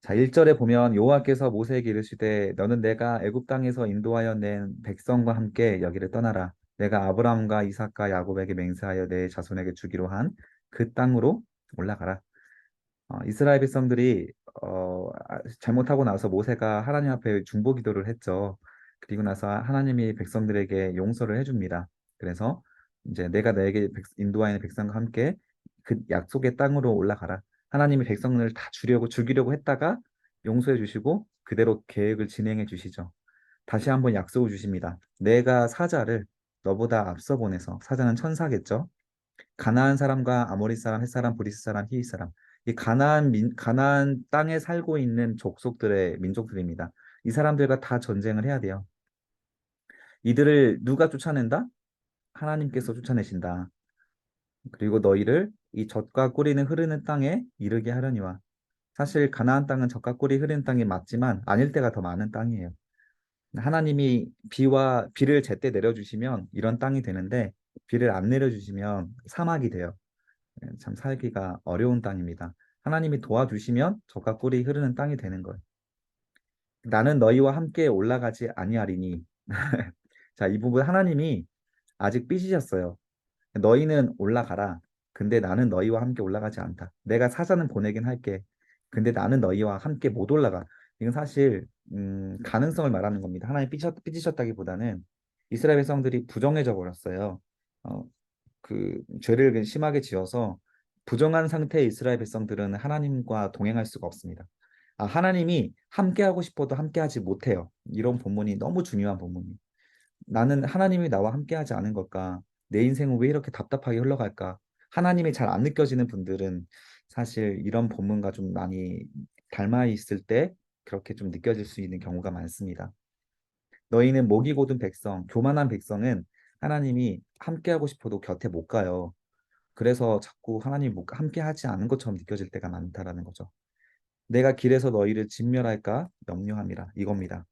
자, 1절에 보면 여호와께서 모세에게 이르시되 너는 내가 애굽 땅에서 인도하여 낸 백성과 함께 여기를 떠나라. 내가 아브라함과 이삭과 야곱에게 맹세하여 내 자손에게 주기로 한 그 땅으로 올라가라. 이스라엘 백성들이 잘못하고 나서 모세가 하나님 앞에 중보 기도를 했죠. 그리고 나서 하나님이 백성들에게 용서를 해줍니다. 그래서 이제 내가 너에게 인도하는 백성과 함께 그 약속의 땅으로 올라가라. 하나님이 백성을 다 죽이려고 했다가 용서해 주시고 그대로 계획을 진행해 주시죠. 다시 한번 약속을 주십니다. 내가 사자를 너보다 앞서 보내서, 사자는 천사겠죠. 가나안 사람과 아모리 사람, 헷 사람, 브리스 사람, 히윗 사람, 이 가나안 땅에 살고 있는 족속들의 민족들입니다. 이 사람들과 다 전쟁을 해야 돼요. 이들을 누가 쫓아낸다? 하나님께서 쫓아내신다. 그리고 너희를 이 젖과 꿀이 흐르는 땅에 이르게 하려니와. 사실 가나안 땅은 젖과 꿀이 흐르는 땅이 맞지만 아닐 때가 더 많은 땅이에요. 하나님이 비를 제때 내려주시면 이런 땅이 되는데, 비를 안 내려주시면 사막이 돼요. 참 살기가 어려운 땅입니다. 하나님이 도와주시면 젖과 꿀이 흐르는 땅이 되는 거예요. 나는 너희와 함께 올라가지 아니하리니. 자, 이 부분 하나님이 아직 삐지셨어요. 너희는 올라가라. 근데 나는 너희와 함께 올라가지 않다. 내가 사자는 보내긴 할게. 근데 나는 너희와 함께 못 올라가. 이건 사실 가능성을 말하는 겁니다. 하나님 삐지셨다기보다는 이스라엘 백성들이 부정해져 버렸어요. 어, 그 죄를 심하게 지어서 부정한 상태의 이스라엘 백성들은 하나님과 동행할 수가 없습니다. 하나님이 함께하고 싶어도 함께하지 못해요. 이런 본문이 너무 중요한 본문이에요. 나는 하나님이 나와 함께하지 않은 걸까? 내 인생은 왜 이렇게 답답하게 흘러갈까? 하나님이 잘 안 느껴지는 분들은 사실 이런 본문과 좀 많이 닮아 있을 때 그렇게 좀 느껴질 수 있는 경우가 많습니다. 너희는 목이 곧은 백성, 교만한 백성은 하나님이 함께하고 싶어도 곁에 못 가요. 그래서 자꾸 하나님이 함께하지 않은 것처럼 느껴질 때가 많다라는 거죠. 내가 길에서 너희를 진멸할까 염려함이라 이겁니다.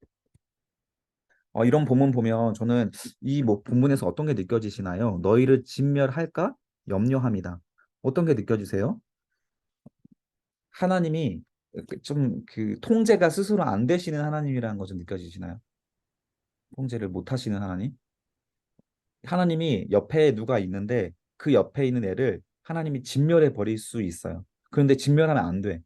이런 본문 보면 저는 이 본문에서 어떤 게 느껴지시나요? 너희를 진멸할까 염려함이다. 어떤 게 느껴지세요? 하나님이 좀 그 통제가 스스로 안 되시는 하나님이라는 거 좀 느껴지시나요? 통제를 못 하시는 하나님? 하나님이 옆에 누가 있는데 그 옆에 있는 애를 하나님이 진멸해 버릴 수 있어요. 그런데 진멸하면 안 돼.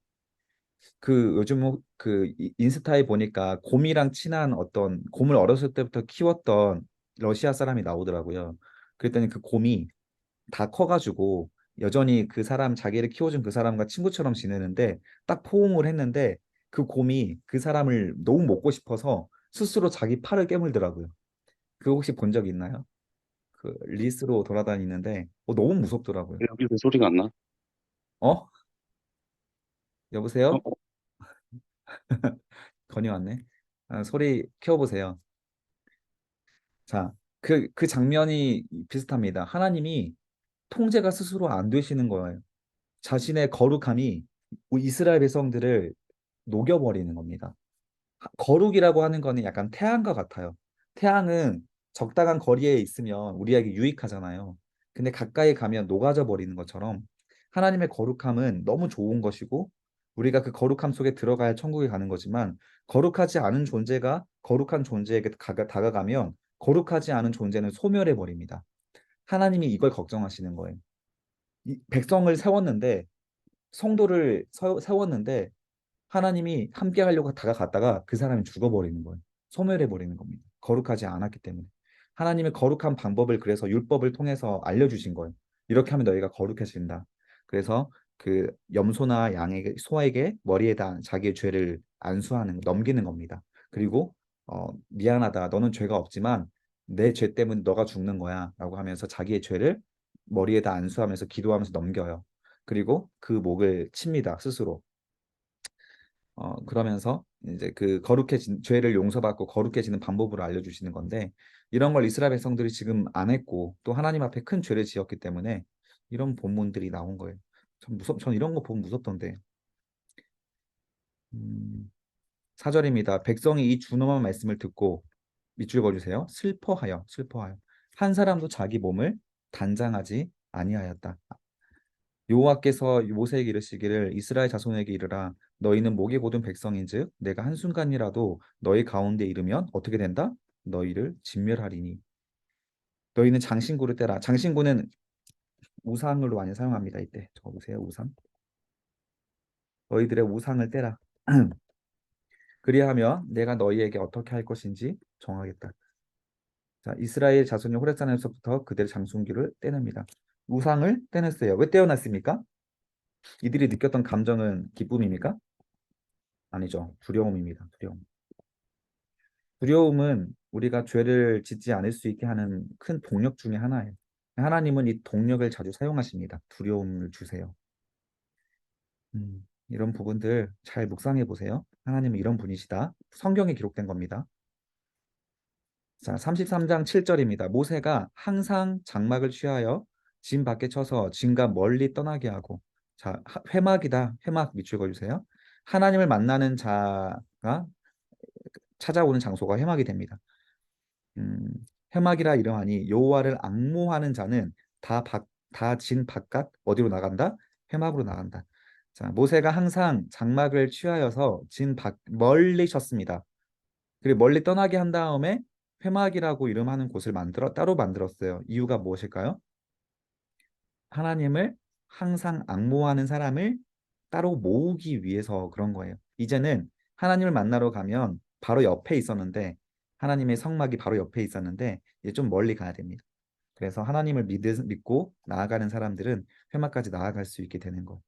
그 요즘 그 인스타에 보니까 곰이랑 친한 어떤 곰을 어렸을 때부터 키웠던 러시아 사람이 나오더라고요. 그랬더니 그 곰이 다 커가지고 여전히 그 사람 자기를 키워준 그 사람과 친구처럼 지내는데 딱 포옹을 했는데 그 곰이 그 사람을 너무 먹고 싶어서 스스로 자기 팔을 깨물더라고요. 그거 혹시 본 적 있나요? 그 리스로 돌아다니는데 너무 무섭더라고요. 여기 왜 소리가 안 나? 어? 어, 여보세요? 어, 건이 왔네. 소리 키워보세요. 자, 그 장면이 비슷합니다. 하나님이 통제가 스스로 안 되시는 거예요. 자신의 거룩함이 이스라엘 백성들을 녹여버리는 겁니다. 거룩이라고 하는 거는 약간 태양과 같아요. 태양은 적당한 거리에 있으면 우리에게 유익하잖아요. 근데 가까이 가면 녹아져 버리는 것처럼 하나님의 거룩함은 너무 좋은 것이고 우리가 그 거룩함 속에 들어가야 천국에 가는 거지만 거룩하지 않은 존재가 거룩한 존재에게 다가가면 거룩하지 않은 존재는 소멸해 버립니다. 하나님이 이걸 걱정하시는 거예요. 이 백성을 세웠는데 성도를 세웠는데 하나님이 함께 하려고 다가갔다가 그 사람이 죽어버리는 거예요. 소멸해 버리는 겁니다. 거룩하지 않았기 때문에. 하나님의 거룩한 방법을 그래서 율법을 통해서 알려주신 거예요. 이렇게 하면 너희가 거룩해진다. 그래서 그 염소나 양에게 소에게 머리에다 자기의 죄를 안수하는 넘기는 겁니다. 그리고 미안하다. 너는 죄가 없지만 내 죄 때문에 너가 죽는 거야라고 하면서 자기의 죄를 머리에다 안수하면서 기도하면서 넘겨요. 그리고 그 목을 칩니다. 스스로. 그러면서 이제 그 거룩해진 죄를 용서받고 거룩해지는 방법을 알려주시는 건데 이런 걸 이스라엘 백성들이 지금 안 했고 또 하나님 앞에 큰 죄를 지었기 때문에 이런 본문들이 나온 거예요. 전 이런 거 보면 무섭던데. 음, 4절입니다. 백성이 이 준엄한 말씀을 듣고 밑줄 그어주세요. 슬퍼하여 한 사람도 자기 몸을 단장하지 아니하였다. 여호와께서 모세에게 이르시기를 이스라엘 자손에게 이르라 너희는 목이 곧은 백성인즉 내가 한순간이라도 너희 가운데 이르면 어떻게 된다? 너희를 진멸하리니 너희는 장신구를 떼라. 장신구는 우상으로 많이 사용합니다. 이때 적으세요. 우상. 너희들의 우상을 떼라. 그리하면 내가 너희에게 어떻게 할 것인지 정하겠다. 자, 이스라엘 자손이 호렙산에서부터 그들의 장sun기를 떼냅니다. 우상을 떼냈어요. 왜 떼어놨습니까? 이들이 느꼈던 감정은 기쁨입니까? 아니죠. 두려움입니다. 두려움. 두려움은 우리가 죄를 짓지 않을 수 있게 하는 큰 동력 중에 하나예요. 하나님은 이 동력을 자주 사용하십니다. 두려움을 주세요. 이런 부분들 잘 묵상해 보세요. 하나님은 이런 분이시다. 성경에 기록된 겁니다. 자, 33장 7절입니다. 모세가 항상 장막을 취하여 진 밖에 쳐서 진과 멀리 떠나게 하고 자, 회막이다. 회막 밑줄 그어주세요. 하나님을 만나는 자가 찾아오는 장소가 회막이 됩니다. 음, 회막이라 이러하니 여호와를 앙모하는 자는 다 진 바깥 어디로 나간다? 회막으로 나간다. 자, 모세가 항상 장막을 취하여서 멀리 쳤습니다. 그리고 멀리 떠나게 한 다음에 회막이라고 이름하는 곳을 따로 만들었어요. 이유가 무엇일까요? 하나님을 항상 앙모하는 사람을 따로 모으기 위해서 그런 거예요. 이제는 하나님을 만나러 가면 바로 옆에 있었는데 하나님의 성막이 바로 옆에 있었는데 이제 좀 멀리 가야 됩니다. 그래서 하나님을 믿고 나아가는 사람들은 회막까지 나아갈 수 있게 되는 거예요.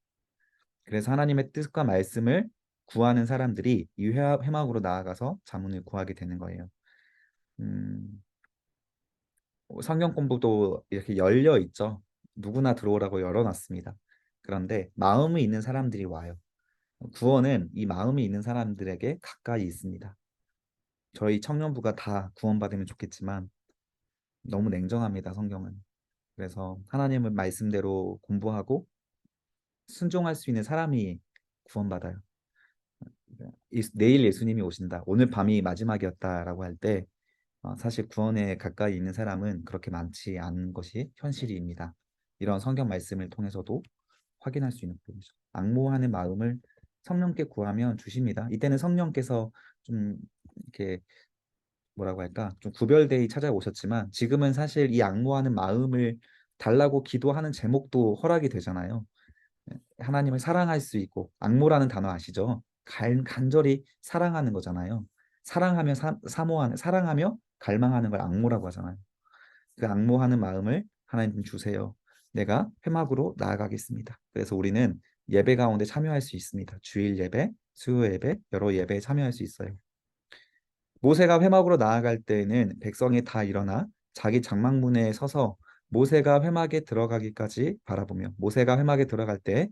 그래서 하나님의 뜻과 말씀을 구하는 사람들이 이 회막으로 나아가서 자문을 구하게 되는 거예요. 음, 성경 공부도 이렇게 열려 있죠. 누구나 들어오라고 열어놨습니다. 그런데 마음이 있는 사람들이 와요. 구원은 이 마음이 있는 사람들에게 가까이 있습니다. 저희 청년부가 다 구원받으면 좋겠지만 너무 냉정합니다, 성경은. 그래서 하나님의 말씀대로 공부하고 순종할 수 있는 사람이 구원받아요. 내일 예수님이 오신다. 오늘 밤이 마지막이었다라고 할 때 사실 구원에 가까이 있는 사람은 그렇게 많지 않은 것이 현실입니다. 이런 성경 말씀을 통해서도 확인할 수 있는 부분이죠. 앙모하는 마음을 성령께 구하면 주십니다. 이때는 성령께서 좀 이렇게 뭐라고 할까? 좀 구별되이 찾아오셨지만 지금은 사실 이 앙모하는 마음을 달라고 기도하는 제목도 허락이 되잖아요. 하나님을 사랑할 수 있고 앙모라는 단어 아시죠? 간절히 사랑하는 거잖아요. 사랑하며 사모하는 사랑하며 갈망하는 걸 앙모라고 하잖아요. 그 앙모하는 마음을 하나님 주세요. 내가 회막으로 나아가겠습니다. 그래서 우리는 예배 가운데 참여할 수 있습니다. 주일 예배, 수요 예배, 여러 예배에 참여할 수 있어요. 모세가 회막으로 나아갈 때에는 백성이 다 일어나 자기 장막문에 서서 모세가 회막에 들어가기까지 바라보며 모세가 회막에 들어갈 때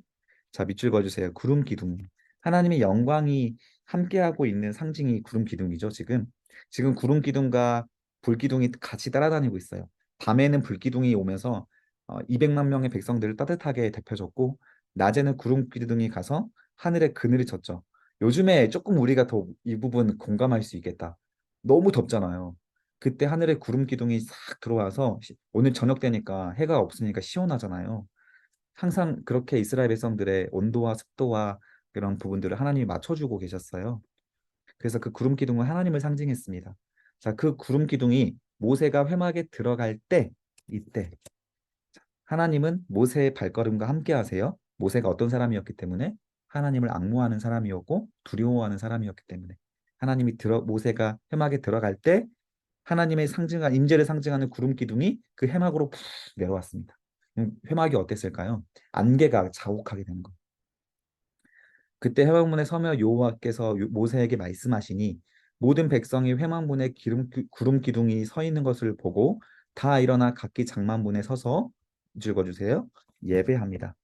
자, 밑줄 그어주세요. 구름 기둥. 하나님의 영광이 함께하고 있는 상징이 구름 기둥이죠, 지금. 지금 구름 기둥과 불 기둥이 같이 따라다니고 있어요. 밤에는 불 기둥이 오면서 200만 명의 백성들을 따뜻하게 데펴줬고, 낮에는 구름 기둥이 가서 하늘에 그늘이 쳤죠. 요즘에 조금 우리가 더 이 부분 공감할 수 있겠다. 너무 덥잖아요. 그때 하늘에 구름 기둥이 싹 들어와서 오늘 저녁 되니까 해가 없으니까 시원하잖아요. 항상 그렇게 이스라엘 백성들의 온도와 습도와 그런 부분들을 하나님이 맞춰주고 계셨어요. 그래서 그 구름 기둥은 하나님을 상징했습니다. 자, 그 구름 기둥이 모세가 회막에 들어갈 때, 이때 하나님은 모세의 발걸음과 함께 하세요. 모세가 어떤 사람이었기 때문에 하나님을 앙모하는 사람이었고 두려워하는 사람이었기 때문에 모세가 회막에 들어갈 때 하나님의 상징한 임재를 상징하는 구름 기둥이 그 회막으로 푹 내려왔습니다. 회막이 어땠을까요? 안개가 자욱하게 된 거. 그때 회막문에 서며 여호와께서 모세에게 말씀하시니 모든 백성이 회막문에 구름 기둥이 서 있는 것을 보고 다 일어나 각기 장막문에 서서 읽어주세요. 예배합니다.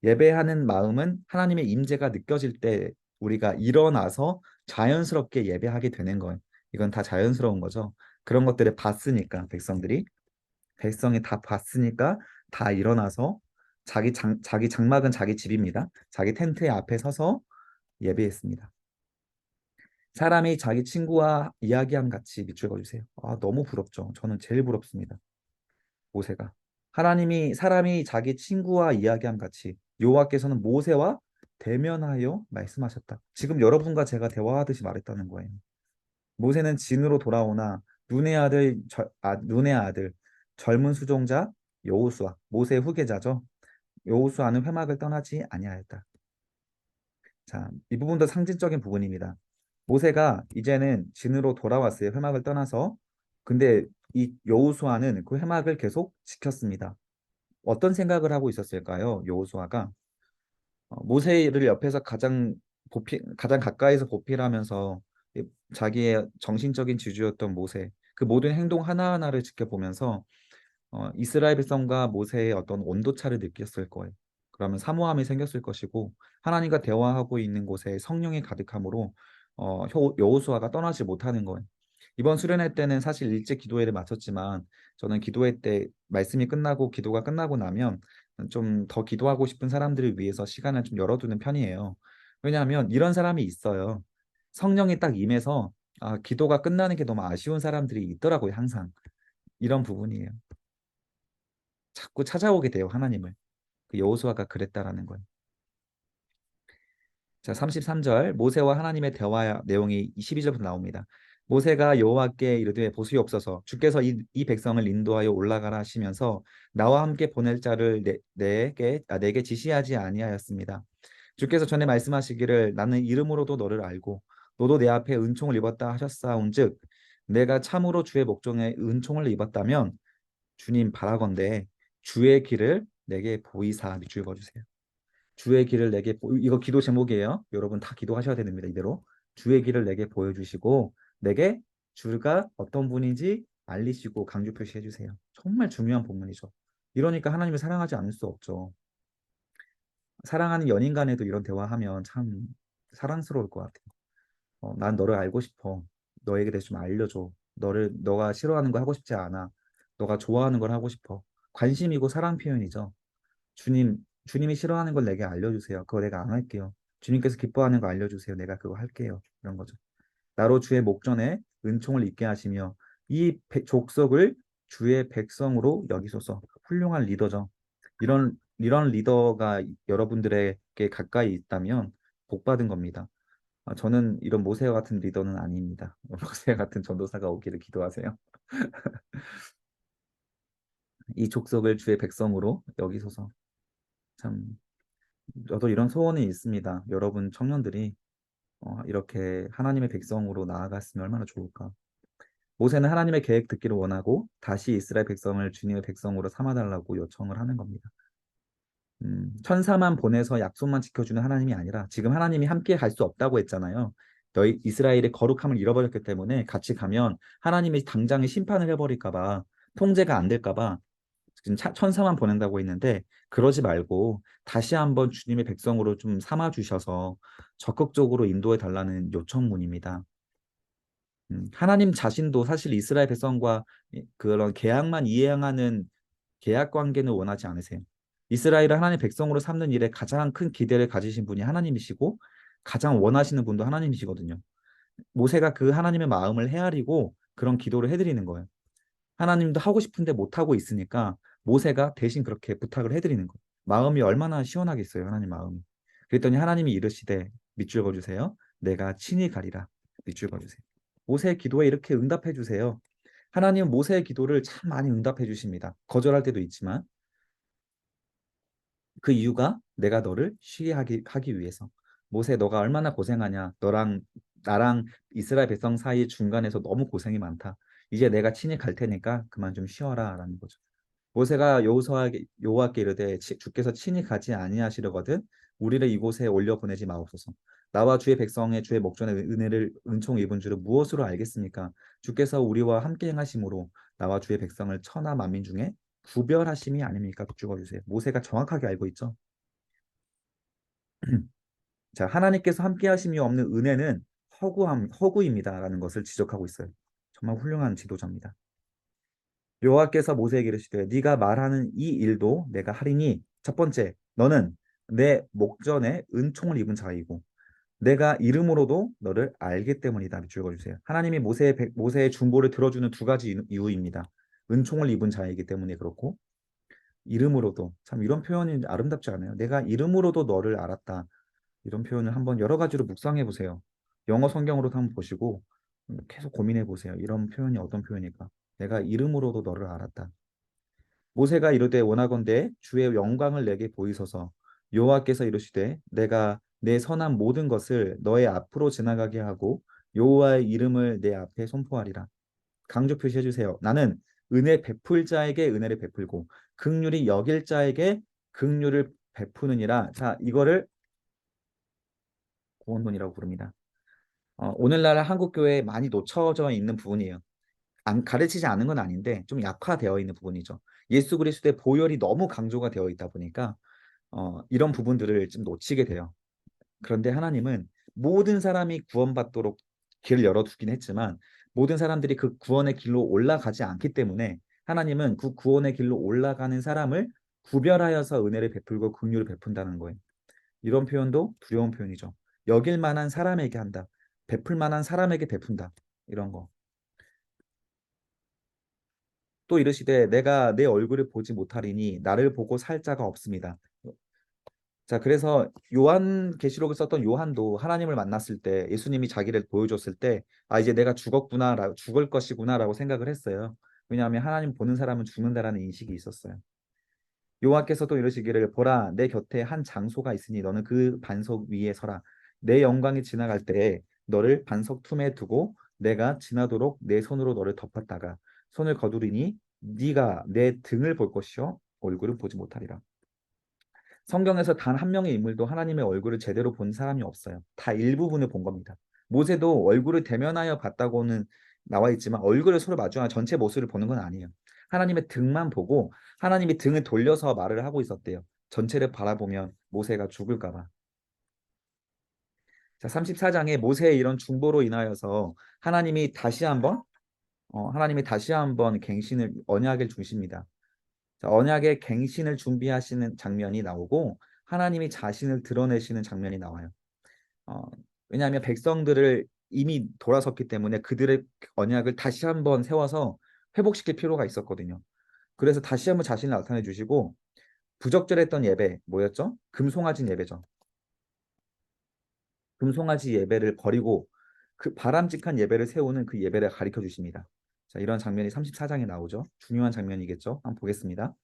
예배하는 마음은 하나님의 임재가 느껴질 때 우리가 일어나서 자연스럽게 예배하게 되는 거예요. 이건 다 자연스러운 거죠. 그런 것들을 봤으니까 백성이 다 봤으니까 다 일어나서 자기 장막은 자기 집입니다. 자기 텐트의 앞에 서서 예배했습니다. 사람이 자기 친구와 이야기함 같이 밑줄 그어주세요. 너무 부럽죠. 저는 제일 부럽습니다. 모세가. 하나님이 사람이 자기 친구와 이야기함 같이 여호와께서는 모세와 대면하여 말씀하셨다. 지금 여러분과 제가 대화하듯이 말했다는 거예요. 모세는 진으로 돌아오나 눈의 아들 젊은 수종자 여호수아 모세의 후계자죠. 여호수아는 회막을 떠나지 아니하였다. 자, 이 부분도 상징적인 부분입니다. 모세가 이제는 진으로 돌아왔어요. 회막을 떠나서. 근데 이 여호수아는 그 회막을 계속 지켰습니다. 어떤 생각을 하고 있었을까요? 여호수아가 모세를 옆에서 가장 가까이서 보필하면서 자기의 정신적인 지주였던 모세, 그 모든 행동 하나하나를 지켜보면서 이스라엘 백성과 모세의 어떤 온도차를 느꼈을 거예요. 그러면 사모함이 생겼을 것이고 하나님과 대화하고 있는 곳에 성령이 가득함으로 여호수아가 떠나지 못하는 거예요. 이번 수련회 때는 사실 일찍 기도회를 마쳤지만 저는 기도회 때 말씀이 끝나고 기도가 끝나고 나면 좀 더 기도하고 싶은 사람들을 위해서 시간을 좀 열어두는 편이에요. 왜냐하면 이런 사람이 있어요. 성령이 딱 임해서 기도가 끝나는 게 너무 아쉬운 사람들이 있더라고요, 항상. 이런 부분이에요. 자꾸 찾아오게 돼요, 하나님을. 그 여호수아가 그랬다라는 거예요. 자, 33절 모세와 하나님의 대화 내용이 12절부터 나옵니다. 모세가 여호와께 이르되 보시옵소서 주께서 이 백성을 인도하여 올라가라 하시면서 나와 함께 보낼 자를 내게 지시하지 아니하였습니다. 주께서 전에 말씀하시기를 나는 이름으로도 너를 알고 너도 내 앞에 은총을 입었다 하셨사온즉 내가 참으로 주의 목전에 은총을 입었다면 주님 바라건대 주의 길을 내게 보이사 밑줄 그어주세요. 주의 길을 이거 기도 제목이에요. 여러분 다 기도하셔야 됩니다. 이대로 주의 길을 내게 보여주시고 내게 주가 어떤 분인지 알리시고 강조 표시해 주세요. 정말 중요한 본문이죠. 이러니까 하나님을 사랑하지 않을 수 없죠. 사랑하는 연인 간에도 이런 대화하면 참 사랑스러울 것 같아요. 난 너를 알고 싶어. 너에게 대해서 좀 알려줘. 너가 싫어하는 거 하고 싶지 않아. 너가 좋아하는 걸 하고 싶어. 관심이고 사랑 표현이죠. 주님이 싫어하는 걸 내게 알려주세요. 그거 내가 안 할게요. 주님께서 기뻐하는 거 알려주세요. 내가 그거 할게요. 이런 거죠. 나로 주의 목전에 은총을 입게 하시며 족속을 주의 백성으로 여기소서. 훌륭한 리더죠. 이런 리더가 여러분들에게 가까이 있다면 복 받은 겁니다. 저는 이런 모세 같은 리더는 아닙니다. 모세 같은 전도사가 오기를 기도하세요. 이 족속을 주의 백성으로 여기소서. 참 저도 이런 소원이 있습니다. 여러분 청년들이 이렇게 하나님의 백성으로 나아갔으면 얼마나 좋을까. 모세는 하나님의 계획 듣기를 원하고 다시 이스라엘 백성을 주님의 백성으로 삼아달라고 요청을 하는 겁니다. 천사만 보내서 약속만 지켜주는 하나님이 아니라 지금 하나님이 함께 갈 수 없다고 했잖아요. 너희 이스라엘의 거룩함을 잃어버렸기 때문에 같이 가면 하나님이 당장에 심판을 해버릴까 봐 통제가 안 될까 봐 지금 천사만 보낸다고 했는데 그러지 말고 다시 한번 주님의 백성으로 좀 삼아 주셔서 적극적으로 인도해 달라는 요청문입니다. 하나님 자신도 사실 이스라엘 백성과 그런 계약만 이행하는 계약 관계는 원하지 않으세요. 이스라엘을 하나님 백성으로 삼는 일에 가장 큰 기대를 가지신 분이 하나님이시고 가장 원하시는 분도 하나님이시거든요. 모세가 그 하나님의 마음을 헤아리고 그런 기도를 해드리는 거예요. 하나님도 하고 싶은데 못하고 있으니까 모세가 대신 그렇게 부탁을 해드리는 거예요. 마음이 얼마나 시원하겠어요, 하나님 마음이. 그랬더니 하나님이 이르시되 밑줄 그어주세요. 내가 친히 가리라. 밑줄 그어주세요. 모세의 기도에 이렇게 응답해 주세요. 하나님은 모세의 기도를 참 많이 응답해 주십니다. 거절할 때도 있지만 그 이유가 내가 너를 쉬게 하기 위해서. 모세 너가 얼마나 고생하냐. 나랑 이스라엘 백성 사이 중간에서 너무 고생이 많다. 이제 내가 친히 갈 테니까 그만 좀 쉬어라 라는 거죠. 모세가 여호와께 이르되 주께서 친히 가지 아니하시려거든 우리를 이곳에 올려 보내지 마옵소서. 나와 주의 백성의 주의 목전에 은총 입은 줄을 무엇으로 알겠습니까? 주께서 우리와 함께 행하심으로 나와 주의 백성을 천하 만민 중에 구별하심이 아닙니까? 죽어주세요. 모세가 정확하게 알고 있죠. 자, 하나님께서 함께 하심이 없는 은혜는 허구입니다라는 것을 지적하고 있어요. 정말 훌륭한 지도자입니다. 여호와께서 모세에게 이르시되 네가 말하는 이 일도 내가 하리니 첫 번째 너는 내 목전에 은총을 입은 자이고 내가 이름으로도 너를 알기 때문이다. 밑줄 그어주세요. 하나님이 모세의 중보를 들어주는 두 가지 이유입니다. 은총을 입은 자이기 때문에 그렇고 이름으로도. 참 이런 표현이 아름답지 않아요? 내가 이름으로도 너를 알았다. 이런 표현을 한번 여러 가지로 묵상해 보세요. 영어 성경으로도 한번 보시고 계속 고민해 보세요. 이런 표현이 어떤 표현일까? 내가 이름으로도 너를 알았다. 모세가 이르되 원하건대 주의 영광을 내게 보이소서. 여호와께서 이르시되 내가 내 선한 모든 것을 너의 앞으로 지나가게 하고 여호와의 이름을 내 앞에 선포하리라. 강조 표시해 주세요. 나는 은혜 베풀 자에게 은혜를 베풀고 긍휼히 여길 자에게 긍휼을 베푸느니라. 자, 이거를 고원론이라고 부릅니다. 오늘날 한국 교회에 많이 놓쳐져 있는 부분이에요. 안 가르치지 않은 건 아닌데 좀 약화되어 있는 부분이죠. 예수 그리스도의 보혈이 너무 강조가 되어 있다 보니까 이런 부분들을 좀 놓치게 돼요. 그런데 하나님은 모든 사람이 구원받도록 길을 열어두긴 했지만 모든 사람들이 그 구원의 길로 올라가지 않기 때문에 하나님은 그 구원의 길로 올라가는 사람을 구별하여서 은혜를 베풀고 긍휼을 베푼다는 거예요. 이런 표현도 두려운 표현이죠. 여길 만한 사람에게 한다. 베풀 만한 사람에게 베푼다. 이런 거. 또 이르시되 내가 내 얼굴을 보지 못하리니 나를 보고 살 자가 없습니다. 자, 그래서 요한계시록을 썼던 요한도 하나님을 만났을 때 예수님이 자기를 보여줬을 때 아, 이제 내가 죽었구나, 죽을 것이구나라고 생각을 했어요. 왜냐하면 하나님 보는 사람은 죽는다라는 인식이 있었어요. 여호와께서도 이르시기를 보라 내 곁에 한 장소가 있으니 너는 그 반석 위에 서라. 내 영광이 지나갈 때에 너를 반석 틈에 두고 내가 지나도록 내 손으로 너를 덮었다가 손을 거두리니 네가 내 등을 볼 것이요 얼굴을 보지 못하리라. 성경에서 단 한 명의 인물도 하나님의 얼굴을 제대로 본 사람이 없어요. 다 일부분을 본 겁니다. 모세도 얼굴을 대면하여 봤다고는 나와 있지만 얼굴을 서로 마주한 전체 모습을 보는 건 아니에요. 하나님의 등만 보고 하나님이 등을 돌려서 말을 하고 있었대요. 전체를 바라보면 모세가 죽을까 봐. 자, 34장에 모세의 이런 중보로 인하여서 하나님이 다시 한번 갱신을 언약을 주십니다. 자, 언약의 갱신을 준비하시는 장면이 나오고 하나님이 자신을 드러내시는 장면이 나와요. 어, 왜냐하면 백성들을 이미 돌아섰기 때문에 그들의 언약을 다시 한번 세워서 회복시킬 필요가 있었거든요. 그래서 다시 한번 자신을 나타내 주시고 부적절했던 예배 뭐였죠? 금송아지 예배죠. 금송아지 예배를 버리고 그 바람직한 예배를 세우는 그 예배를 가르쳐 주십니다. 자, 이런 장면이 34장에 나오죠. 중요한 장면이겠죠. 한번 보겠습니다.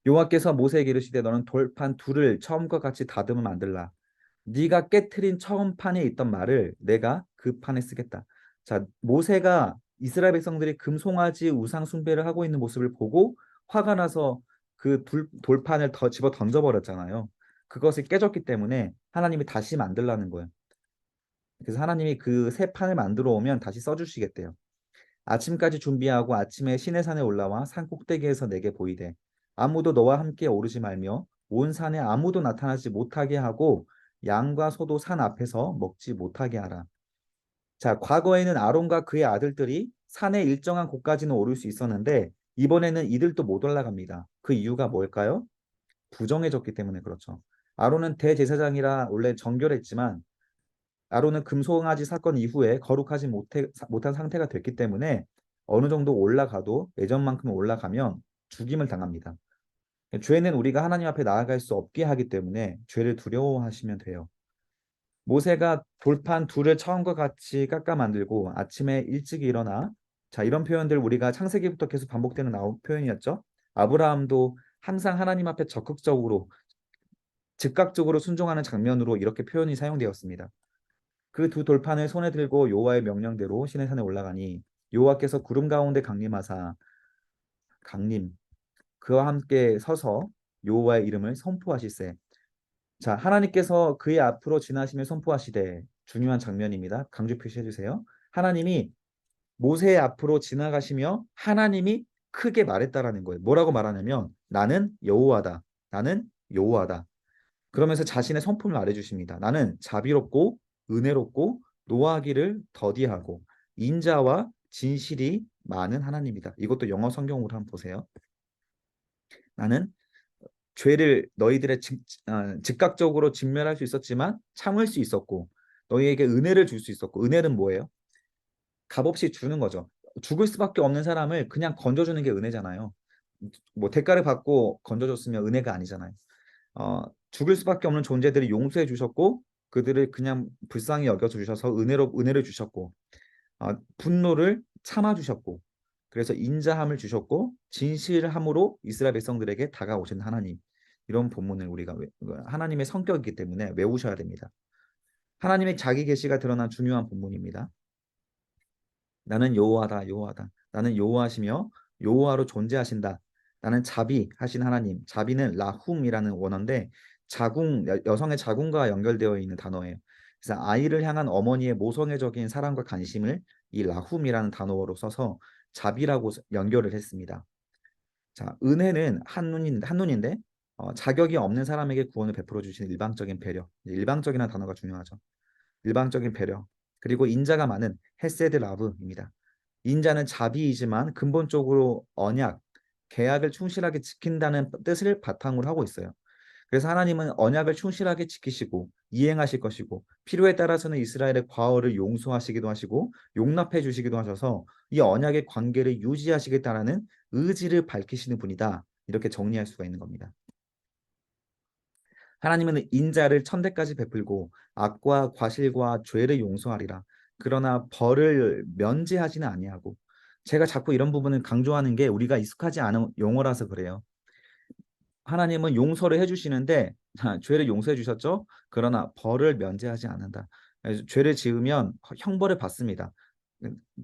여호와께서 모세에게 이르시되 너는 돌판 둘을 처음과 같이 다듬어 만들라. 네가 깨트린 처음 판에 있던 말을 내가 그 판에 쓰겠다. 자, 모세가 이스라엘 백성들이 금송아지 우상 숭배를 하고 있는 모습을 보고 화가 나서 그 돌판을 더 집어 던져버렸잖아요. 그것이 깨졌기 때문에 하나님이 다시 만들라는 거예요. 그래서 하나님이 그 새 판을 만들어 오면 다시 써주시겠대요. 아침까지 준비하고 아침에 시내산에 올라와 산 꼭대기에서 내게 보이되 아무도 너와 함께 오르지 말며 온 산에 아무도 나타나지 못하게 하고 양과 소도 산 앞에서 먹지 못하게 하라. 자, 과거에는 아론과 그의 아들들이 산의 일정한 곳까지는 오를 수 있었는데 이번에는 이들도 못 올라갑니다. 그 이유가 뭘까요? 부정해졌기 때문에 그렇죠. 아론은 대제사장이라 원래 정결했지만 아론은 금송아지 사건 이후에 거룩하지 못한 상태가 됐기 때문에 어느 정도 올라가도 예전만큼 올라가면 죽임을 당합니다. 죄는 우리가 하나님 앞에 나아갈 수 없게 하기 때문에 죄를 두려워하시면 돼요. 모세가 돌판 둘을 처음과 같이 깎아 만들고 아침에 일찍 일어나 자 이런 표현들 우리가 창세기부터 계속 반복되는 표현이었죠. 아브라함도 항상 하나님 앞에 적극적으로 즉각적으로 순종하는 장면으로 이렇게 표현이 사용되었습니다. 그 두 돌판을 손에 들고 여호와의 명령대로 시내산에 올라가니 여호와께서 구름 가운데 강림하사 강림 그와 함께 서서 여호와의 이름을 선포하시세. 자, 하나님께서 그의 앞으로 지나시며 선포하시되 중요한 장면입니다. 강조 표시해 주세요. 하나님이 모세의 앞으로 지나가시며 하나님이 크게 말했다라는 거예요. 뭐라고 말하냐면 나는 여호와다. 나는 여호와다. 그러면서 자신의 성품을 말해주십니다. 나는 자비롭고 은혜롭고 노하기를 더디하고 인자와 진실이 많은 하나님이다. 이것도 영어 성경으로 한번 보세요. 나는 죄를 너희들의 즉각적으로 진멸할 수 있었지만 참을 수 있었고 너희에게 은혜를 줄 수 있었고 은혜는 뭐예요? 값없이 주는 거죠. 죽을 수밖에 없는 사람을 그냥 건져주는 게 은혜잖아요. 뭐 대가를 받고 건져줬으면 은혜가 아니잖아요. 죽을 수밖에 없는 존재들을 용서해 주셨고 그들을 그냥 불쌍히 여겨서 주셔서 은혜를 주셨고 분노를 참아 주셨고 그래서 인자함을 주셨고 진실함으로 이스라엘 백성들에게 다가오신 하나님. 이런 본문을 우리가 하나님의 성격이기 때문에 외우셔야 됩니다. 하나님의 자기 계시가 드러난 중요한 본문입니다. 나는 여호와다, 여호와다. 나는 여호와시며 여호와로 존재하신다. 나는 자비하신 하나님. 자비는 라훔이라는 원어인데 여성의 자궁과 연결되어 있는 단어예요. 그래서 아이를 향한 어머니의 모성애적인 사랑과 관심을 이 라훔이라는 단어로 써서 자비라고 연결을 했습니다. 자, 은혜는 한눈인데 자격이 없는 사람에게 구원을 베풀어 주시는 일방적인 배려. 일방적이라는 단어가 중요하죠. 일방적인 배려. 그리고 인자가 많은 헤세드 라브입니다. 인자는 자비이지만 근본적으로 언약, 계약을 충실하게 지킨다는 뜻을 바탕으로 하고 있어요. 그래서 하나님은 언약을 충실하게 지키시고 이행하실 것이고 필요에 따라서는 이스라엘의 과오를 용서하시기도 하시고 용납해 주시기도 하셔서 이 언약의 관계를 유지하시겠다라는 의지를 밝히시는 분이다. 이렇게 정리할 수가 있는 겁니다. 하나님은 인자를 천대까지 베풀고 악과 과실과 죄를 용서하리라. 그러나 벌을 면제하지는 아니하고 제가 자꾸 이런 부분을 강조하는 게 우리가 익숙하지 않은 용어라서 그래요. 하나님은 용서를 해주시는데 죄를 용서해 주셨죠? 그러나 벌을 면제하지 않는다. 죄를 지으면 형벌을 받습니다.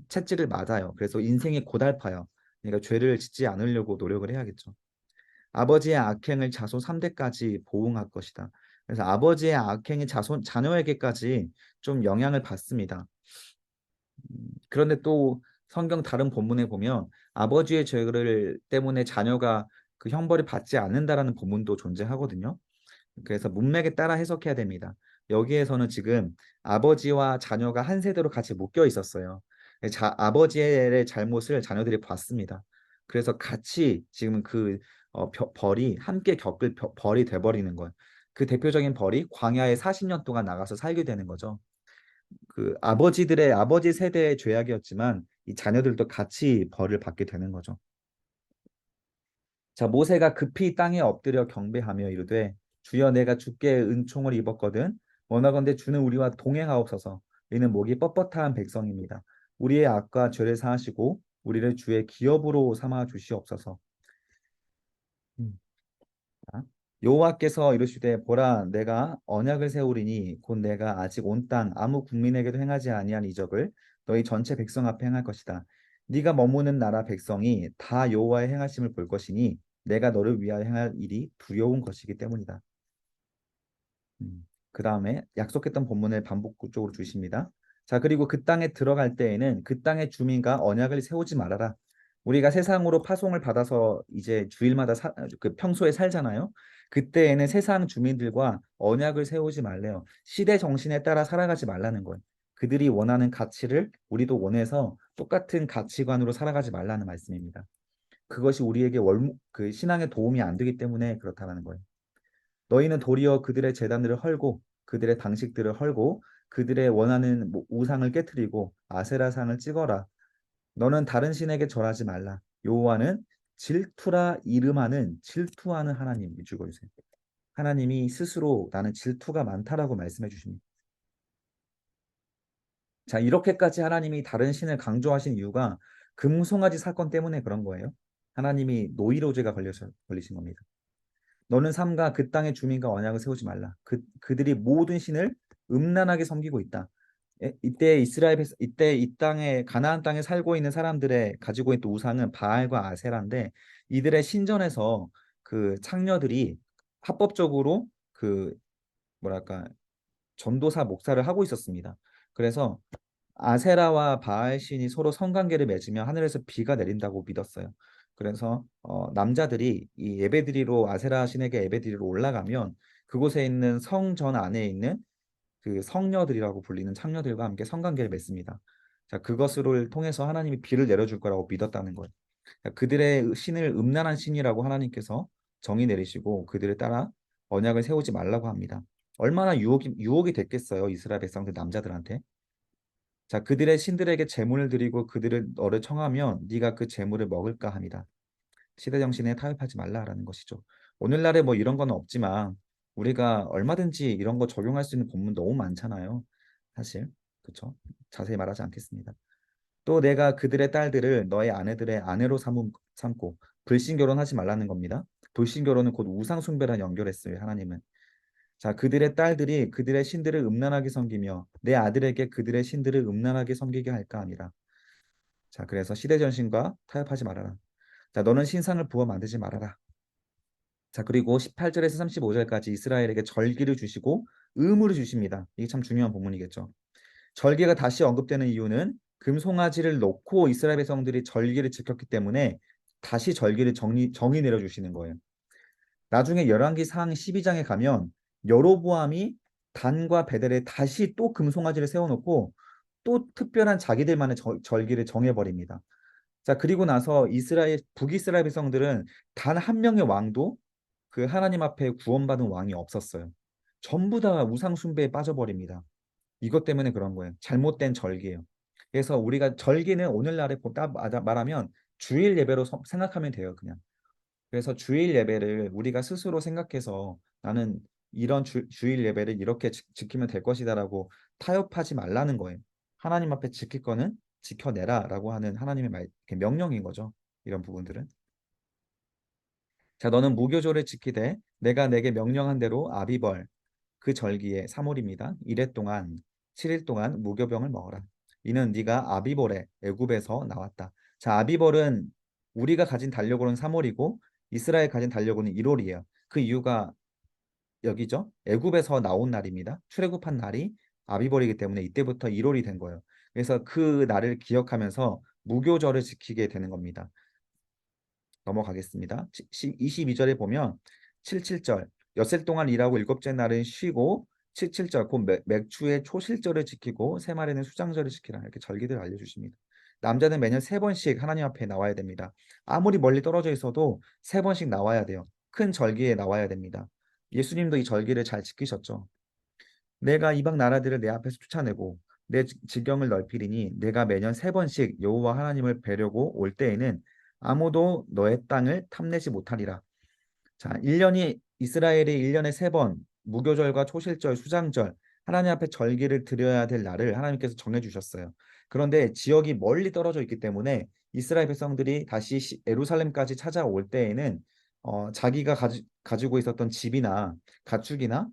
채찍을 맞아요. 그래서 인생이 고달파요. 그러니까 죄를 짓지 않으려고 노력을 해야겠죠. 아버지의 악행을 자손 3대까지 보응할 것이다. 그래서 아버지의 악행이 자녀에게까지 좀 영향을 받습니다. 그런데 또 성경 다른 본문에 보면 아버지의 죄를 때문에 자녀가 그 형벌을 받지 않는다라는 본문도 존재하거든요. 그래서 문맥에 따라 해석해야 됩니다. 여기에서는 지금 아버지와 자녀가 한 세대로 같이 묶여 있었어요. 아버지의 잘못을 자녀들이 봤습니다. 그래서 같이 지금 벌이 함께 겪을 벌이 돼버리는 거예요. 그 대표적인 벌이 광야에 40년 동안 나가서 살게 되는 거죠. 그 아버지 세대의 죄악이었지만 이 자녀들도 같이 벌을 받게 되는 거죠. 자, 모세가 급히 땅에 엎드려 경배하며 이르되 주여 내가 주께 은총을 입었거든 원하건대 주는 우리와 동행하옵소서. 이는 목이 뻣뻣한 백성입니다. 우리의 악과 죄를 사하시고 우리를 주의 기업으로 삼아 주시옵소서. 음. 자, 여호와께서 이르시되 보라 내가 언약을 세우리니 곧 내가 아직 온 땅 아무 국민에게도 행하지 아니한 이적을 너희 전체 백성 앞에 행할 것이다. 네가 머무는 나라 백성이 다 여호와의 행하심을 볼 것이니 내가 너를 위하여 행할 일이 두려운 것이기 때문이다. 그 다음에 약속했던 본문을 반복적으로 주십니다. 자, 그리고 그 땅에 들어갈 때에는 그 땅의 주민과 언약을 세우지 말아라. 우리가 세상으로 파송을 받아서 이제 주일마다 그 평소에 살잖아요. 그때에는 세상 주민들과 언약을 세우지 말래요. 시대 정신에 따라 살아가지 말라는 거예요. 그들이 원하는 가치를 우리도 원해서 똑같은 가치관으로 살아가지 말라는 말씀입니다. 그것이 우리에게 그 신앙에 도움이 안 되기 때문에 그렇다는 거예요. 너희는 도리어 그들의 제단들을 헐고 그들의 당식들을 헐고 그들의 원하는 우상을 깨뜨리고 아세라상을 찍어라. 너는 다른 신에게 절하지 말라. 여호와는 질투라 이름하는 질투하는 하나님. 주거주세요. 하나님이 스스로 나는 질투가 많다라고 말씀해 주십니다. 자, 이렇게까지 하나님이 다른 신을 강조하신 이유가 금송아지 사건 때문에 그런 거예요. 하나님이 노이로제가 걸리신 겁니다. 너는 삼가 그 땅의 주민과 언약을 세우지 말라. 그들이 모든 신을 음란하게 섬기고 있다. 이때 이 땅에 가나안 땅에 살고 있는 사람들의 가지고 있던 우상은 바알과 아세라인데 이들의 신전에서 그 창녀들이 합법적으로 그 뭐랄까 전도사 목사를 하고 있었습니다. 그래서 아세라와 바알 신이 서로 성관계를 맺으며 하늘에서 비가 내린다고 믿었어요. 그래서 남자들이 이 예배드리러 아세라 신에게 예배드리러 올라가면 그곳에 있는 성전 안에 있는 그 성녀들이라고 불리는 창녀들과 함께 성관계를 맺습니다. 자, 그것을 통해서 하나님이 비를 내려줄 거라고 믿었다는 거예요. 자, 그들의 신을 음란한 신이라고 하나님께서 정의 내리시고 그들을 따라 언약을 세우지 말라고 합니다. 얼마나 유혹이 됐겠어요, 이스라엘 백성들 남자들한테. 자, 그들의 신들에게 제물을 드리고 그들을 너를 청하면 네가 그 제물을 먹을까 합니다. 시대 정신에 타협하지 말라라는 것이죠. 오늘날에 뭐 이런 건 없지만 우리가 얼마든지 이런 거 적용할 수 있는 본문 너무 많잖아요. 사실. 그렇죠? 자세히 말하지 않겠습니다. 또 내가 그들의 딸들을 너의 아내들의 아내로 삼고 불신 결혼하지 말라는 겁니다. 불신 결혼은 곧 우상 숭배랑 연결했어요. 하나님은. 자, 그들의 딸들이 그들의 신들을 음란하게 섬기며 내 아들에게 그들의 신들을 음란하게 섬기게 할까 하니라. 자, 그래서 시대 전신과 타협하지 말아라. 자, 너는 신상을 부어 만들지 말아라. 자, 그리고 18절에서 35절까지 이스라엘에게 절기를 주시고 의무를 주십니다. 이게 참 중요한 부분이겠죠. 절기가 다시 언급되는 이유는 금송아지를 놓고 이스라엘 백성들이 절기를 지켰기 때문에 다시 절기를 정의 내려주시는 거예요. 나중에 열왕기상 12장에 가면 여로보암이 단과 베델에 다시 또 금송아지를 세워놓고 또 특별한 자기들만의 절기를 정해버립니다. 자, 그리고 나서 북이스라엘 백성들은 단 한 명의 왕도 그 하나님 앞에 구원받은 왕이 없었어요. 전부 다 우상 숭배에 빠져버립니다. 이것 때문에 그런 거예요. 잘못된 절기예요. 그래서 우리가 절기는 오늘날에 말하면 주일 예배로 생각하면 돼요, 그냥. 그래서 주일 예배를 우리가 스스로 생각해서 나는 이런 주일 예배를 이렇게 지키면 될 것이다라고 타협하지 말라는 거예요. 하나님 앞에 지킬 거는 지켜내라라고 하는 하나님의 명령인 거죠. 이런 부분들은. 자, 너는 무교조를 지키되 내가 내게 명령한 대로 아비벌 그 절기에 3월입니다. 1회 동안 7일 동안 무교병을 먹어라. 이는 네가 아비벌에 애굽에서 나왔다. 자, 아비벌은 우리가 가진 달력으로는 3월이고 이스라엘 가진 달력으로는 1월이에요. 그 이유가 여기죠. 애굽에서 나온 날입니다. 출애굽한 날이 아비벌이기 때문에 이때부터 1월이 된 거예요. 그래서 그 날을 기억하면서 무교절을 지키게 되는 겁니다. 넘어가겠습니다. 22절에 보면 77절 엿새 동안 일하고 일곱째 날은 쉬고 77절 곧 맥주의 초실절을 지키고 세 마리는 수장절을 지키라 이렇게 절기를 알려주십니다. 남자는 매년 세 번씩 하나님 앞에 나와야 됩니다. 아무리 멀리 떨어져 있어도 세 번씩 나와야 돼요. 큰 절기에 나와야 됩니다. 예수님도 이 절기를 잘 지키셨죠. 내가 이방 나라들을 내 앞에서 쫓아내고 내 지경을 넓히리니 내가 매년 세 번씩 여호와 하나님을 뵈려고 올 때에는 아무도 너의 땅을 탐내지 못하리라. 자, 1년이 이스라엘이 1년에 세 번 무교절과 초실절, 수장절 하나님 앞에 절기를 드려야 될 날을 하나님께서 정해 주셨어요. 그런데 지역이 멀리 떨어져 있기 때문에 이스라엘 백성들이 다시 예루살렘까지 찾아올 때에는 자기가 가지고 있었던 집이나 가축이나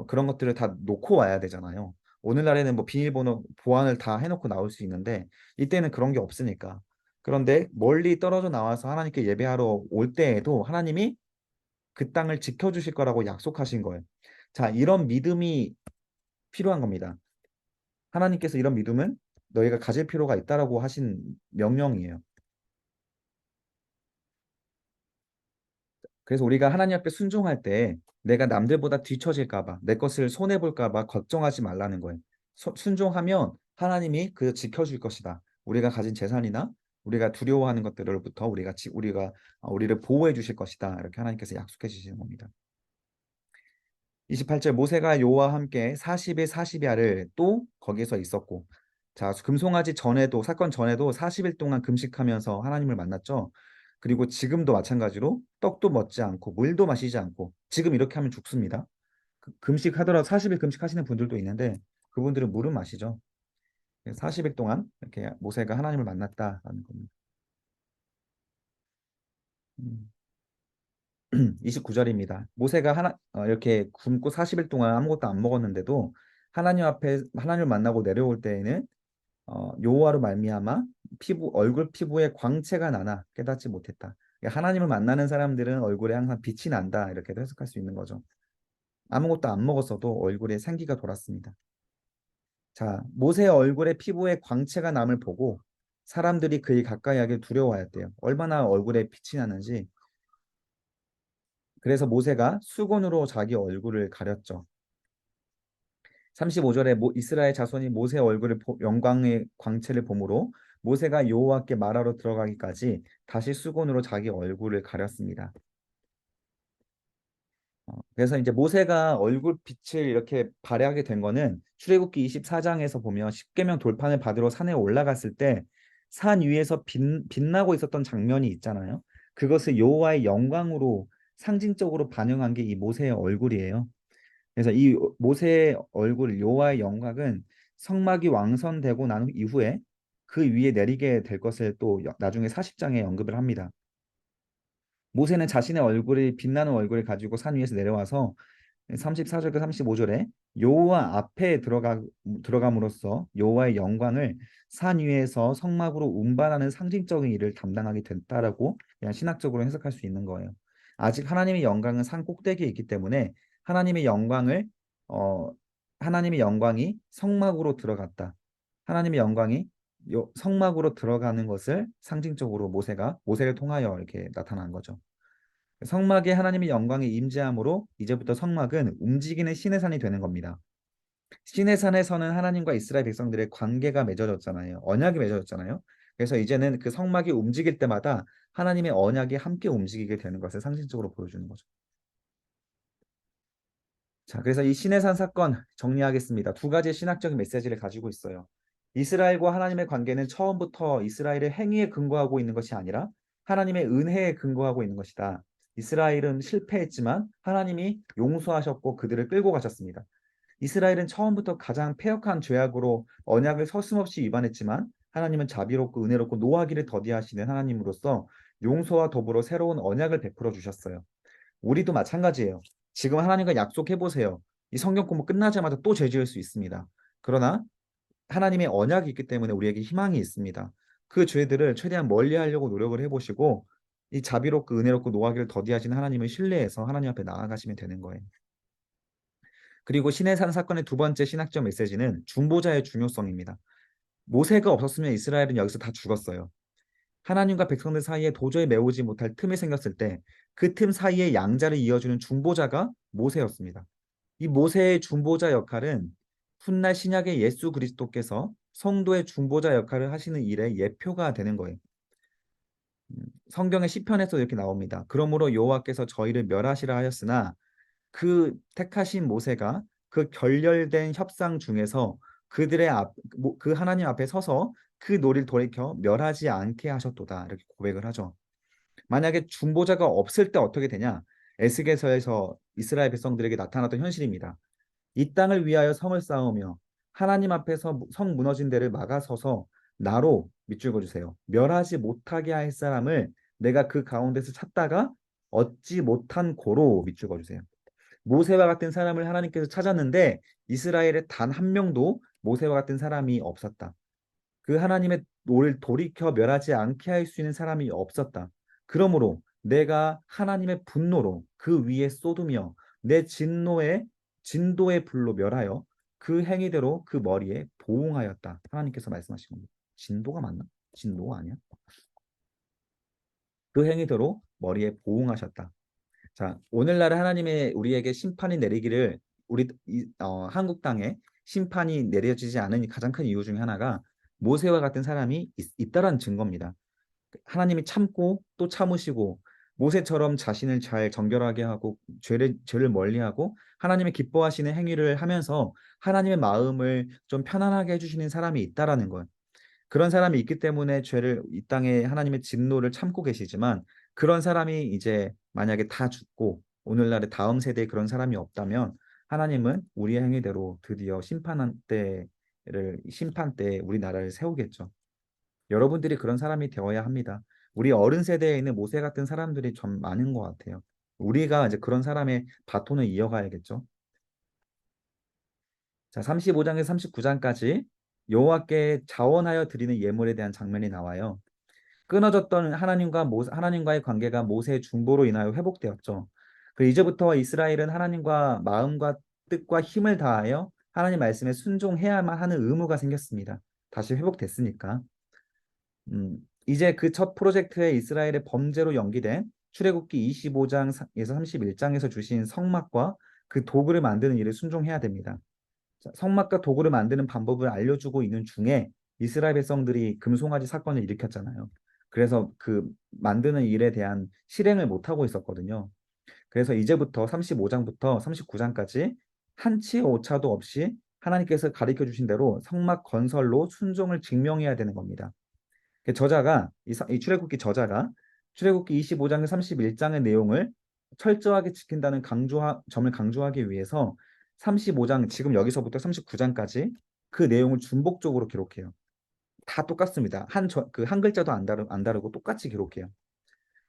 그런 것들을 다 놓고 와야 되잖아요. 오늘날에는 뭐 비밀번호 보안을 다 해놓고 나올 수 있는데 이때는 그런 게 없으니까. 그런데 멀리 떨어져 나와서 하나님께 예배하러 올 때에도 하나님이 그 땅을 지켜주실 거라고 약속하신 거예요. 자, 이런 믿음이 필요한 겁니다. 하나님께서 이런 믿음은 너희가 가질 필요가 있다라고 하신 명령이에요. 그래서 우리가 하나님 앞에 순종할 때 내가 남들보다 뒤처질까 봐, 내 것을 손해 볼까 봐 걱정하지 말라는 거예요. 순종하면 하나님이 그 지켜줄 것이다. 우리가 가진 재산이나 우리가 두려워하는 것들로부터 우리를 보호해 주실 것이다. 이렇게 하나님께서 약속해 주시는 겁니다. 28절 모세가 여호와 함께 40일 40야를 또 거기서 있었고 자 금송아지 전에도 사건 전에도 40일 동안 금식하면서 하나님을 만났죠. 그리고 지금도 마찬가지로 떡도 먹지 않고 물도 마시지 않고 지금 이렇게 하면 죽습니다. 금식하더라도 40일 금식하시는 분들도 있는데 그분들은 물은 마시죠. 40일 동안 이렇게 모세가 하나님을 만났다라는 겁니다. 29절입니다. 모세가 이렇게 굶고 40일 동안 아무것도 안 먹었는데도 하나님 앞에 하나님을 만나고 내려올 때에는 여호와로 말미암아 얼굴 피부에 광채가 나나 깨닫지 못했다. 그러니까 하나님을 만나는 사람들은 얼굴에 항상 빛이 난다 이렇게도 해석할 수 있는 거죠. 아무것도 안 먹었어도 얼굴에 생기가 돌았습니다. 자, 모세의 얼굴에 피부에 광채가 남을 보고 사람들이 그의 가까이 하길 두려워하였대요. 얼마나 얼굴에 빛이 나는지. 그래서 모세가 수건으로 자기 얼굴을 가렸죠. 35절에 이스라엘 자손이 모세 얼굴을 영광의 광채를 보므로 모세가 여호와께 말하러 들어가기까지 다시 수건으로 자기 얼굴을 가렸습니다. 그래서 이제 모세가 얼굴 빛을 이렇게 발휘하게 된 거는 출애굽기 24장에서 보면 십계명 돌판을 받으러 산에 올라갔을 때 산 위에서 빛나고 있었던 장면이 있잖아요. 그것을 여호와의 영광으로 상징적으로 반영한 게 이 모세의 얼굴이에요. 그래서 이 모세의 얼굴, 여호와의 영광은 성막이 완성되고 난 이후에 그 위에 내리게 될 것을 또 나중에 40장에 언급을 합니다. 모세는 자신의 얼굴이 빛나는 얼굴을 가지고 산 위에서 내려와서 34절과 35절에 여호와 앞에 들어감으로써 여호와의 영광을 산 위에서 성막으로 운반하는 상징적인 일을 담당하게 됐다라고 그냥 신학적으로 해석할 수 있는 거예요. 아직 하나님의 영광은 산 꼭대기에 있기 때문에 하나님의 영광을 어 하나님의 영광이 성막으로 들어갔다. 하나님의 영광이 성막으로 들어가는 것을 상징적으로 모세를 통하여 이렇게 나타난 거죠. 성막에 하나님의 영광이 임재함으로 이제부터 성막은 움직이는 신의 산이 되는 겁니다. 신의 산에서는 하나님과 이스라엘 백성들의 관계가 맺어졌잖아요. 언약이 맺어졌잖아요. 그래서 이제는 그 성막이 움직일 때마다 하나님의 언약이 함께 움직이게 되는 것을 상징적으로 보여주는 거죠. 자, 그래서 이 신의 산 사건 정리하겠습니다. 두 가지의 신학적인 메시지를 가지고 있어요. 이스라엘과 하나님의 관계는 처음부터 이스라엘의 행위에 근거하고 있는 것이 아니라 하나님의 은혜에 근거하고 있는 것이다. 이스라엘은 실패했지만 하나님이 용서하셨고 그들을 끌고 가셨습니다. 이스라엘은 처음부터 가장 패역한 죄악으로 언약을 서슴없이 위반했지만 하나님은 자비롭고 은혜롭고 노하기를 더디하시는 하나님으로서 용서와 더불어 새로운 언약을 베풀어 주셨어요. 우리도 마찬가지예요. 지금 하나님과 약속해 보세요. 이 성경 공부 끝나자마자 또 죄 지을 수 있습니다. 그러나 하나님의 언약이 있기 때문에 우리에게 희망이 있습니다. 그 죄들을 최대한 멀리하려고 노력을 해보시고 이 자비롭고 은혜롭고 노하기를 더디하신 하나님을 신뢰해서 하나님 앞에 나아가시면 되는 거예요. 그리고 신의 산 사건의 두 번째 신학적 메시지는 중보자의 중요성입니다. 모세가 없었으면 이스라엘은 여기서 다 죽었어요. 하나님과 백성들 사이에 도저히 메우지 못할 틈이 생겼을 때 그 틈 사이에 양자를 이어주는 중보자가 모세였습니다. 이 모세의 중보자 역할은 훗날 신약의 예수 그리스도께서 성도의 중보자 역할을 하시는 일의 예표가 되는 거예요. 성경의 시편에서 이렇게 나옵니다. 그러므로 여호와께서 저희를 멸하시라 하였으나 그 택하신 모세가 그 결렬된 협상 중에서 그 하나님 앞에 서서 그 노를 돌이켜 멸하지 않게 하셨도다. 이렇게 고백을 하죠. 만약에 중보자가 없을 때 어떻게 되냐? 에스겔서에서 이스라엘 백성들에게 나타났던 현실입니다. 이 땅을 위하여 성을 쌓으며 하나님 앞에서 성 무너진 데를 막아서서 나로 밑줄 그어주세요. 멸하지 못하게 할 사람을 내가 그 가운데서 찾다가 얻지 못한 고로 밑줄 그어주세요. 모세와 같은 사람을 하나님께서 찾았는데 이스라엘에 단 한 명도 모세와 같은 사람이 없었다. 그 하나님의 노를 돌이켜 멸하지 않게 할 수 있는 사람이 없었다. 그러므로 내가 하나님의 분노로 그 위에 쏟으며 내 진도의 불로 멸하여 그 행위대로 그 머리에 보응하였다. 하나님께서 말씀하신 겁니다. 진도가 맞나? 진도가 아니야? 그 행위대로 머리에 보응하셨다. 자, 오늘날 하나님의 우리에게 심판이 내리기를 한국 땅에 심판이 내려지지 않은 가장 큰 이유 중에 하나가 모세와 같은 사람이 있다라는 증거입니다. 하나님이 참고 또 참으시고 모세처럼 자신을 잘 정결하게 하고 죄를 멀리하고 하나님의 기뻐하시는 행위를 하면서 하나님의 마음을 좀 편안하게 해주시는 사람이 있다라는 거예요. 그런 사람이 있기 때문에 죄를 이 땅에 하나님의 진노를 참고 계시지만 그런 사람이 이제 만약에 다 죽고 오늘날의 다음 세대에 그런 사람이 없다면 하나님은 우리의 행위대로 드디어 심판 때에 우리나라를 세우겠죠. 여러분들이 그런 사람이 되어야 합니다. 우리 어른 세대에 있는 모세 같은 사람들이 좀 많은 것 같아요. 우리가 이제 그런 사람의 바톤을 이어가야겠죠. 자, 35장에서 39장까지 여호와께 자원하여 드리는 예물에 대한 장면이 나와요. 끊어졌던 하나님과의 관계가 모세의 중보로 인하여 회복되었죠. 그리고 이제부터 이스라엘은 하나님과 마음과 뜻과 힘을 다하여 하나님 말씀에 순종해야만 하는 의무가 생겼습니다. 다시 회복됐으니까. 이제 그 첫 프로젝트에 이스라엘의 범죄로 연기된 출애굽기 25장에서 31장에서 주신 성막과 그 도구를 만드는 일을 순종해야 됩니다. 성막과 도구를 만드는 방법을 알려주고 있는 중에 이스라엘 백성들이 금송아지 사건을 일으켰잖아요. 그래서 그 만드는 일에 대한 실행을 못하고 있었거든요. 그래서 이제부터 35장부터 39장까지 한치의 오차도 없이 하나님께서 가르쳐 주신 대로 성막 건설로 순종을 증명해야 되는 겁니다. 이 출애굽기 저자가 출애굽기 25장에 31장의 내용을 철저하게 지킨다는 점을 강조하기 위해서 35장, 지금 여기서부터 39장까지 그 내용을 중복적으로 기록해요. 다 똑같습니다. 한 글자도 안 다르고 똑같이 기록해요.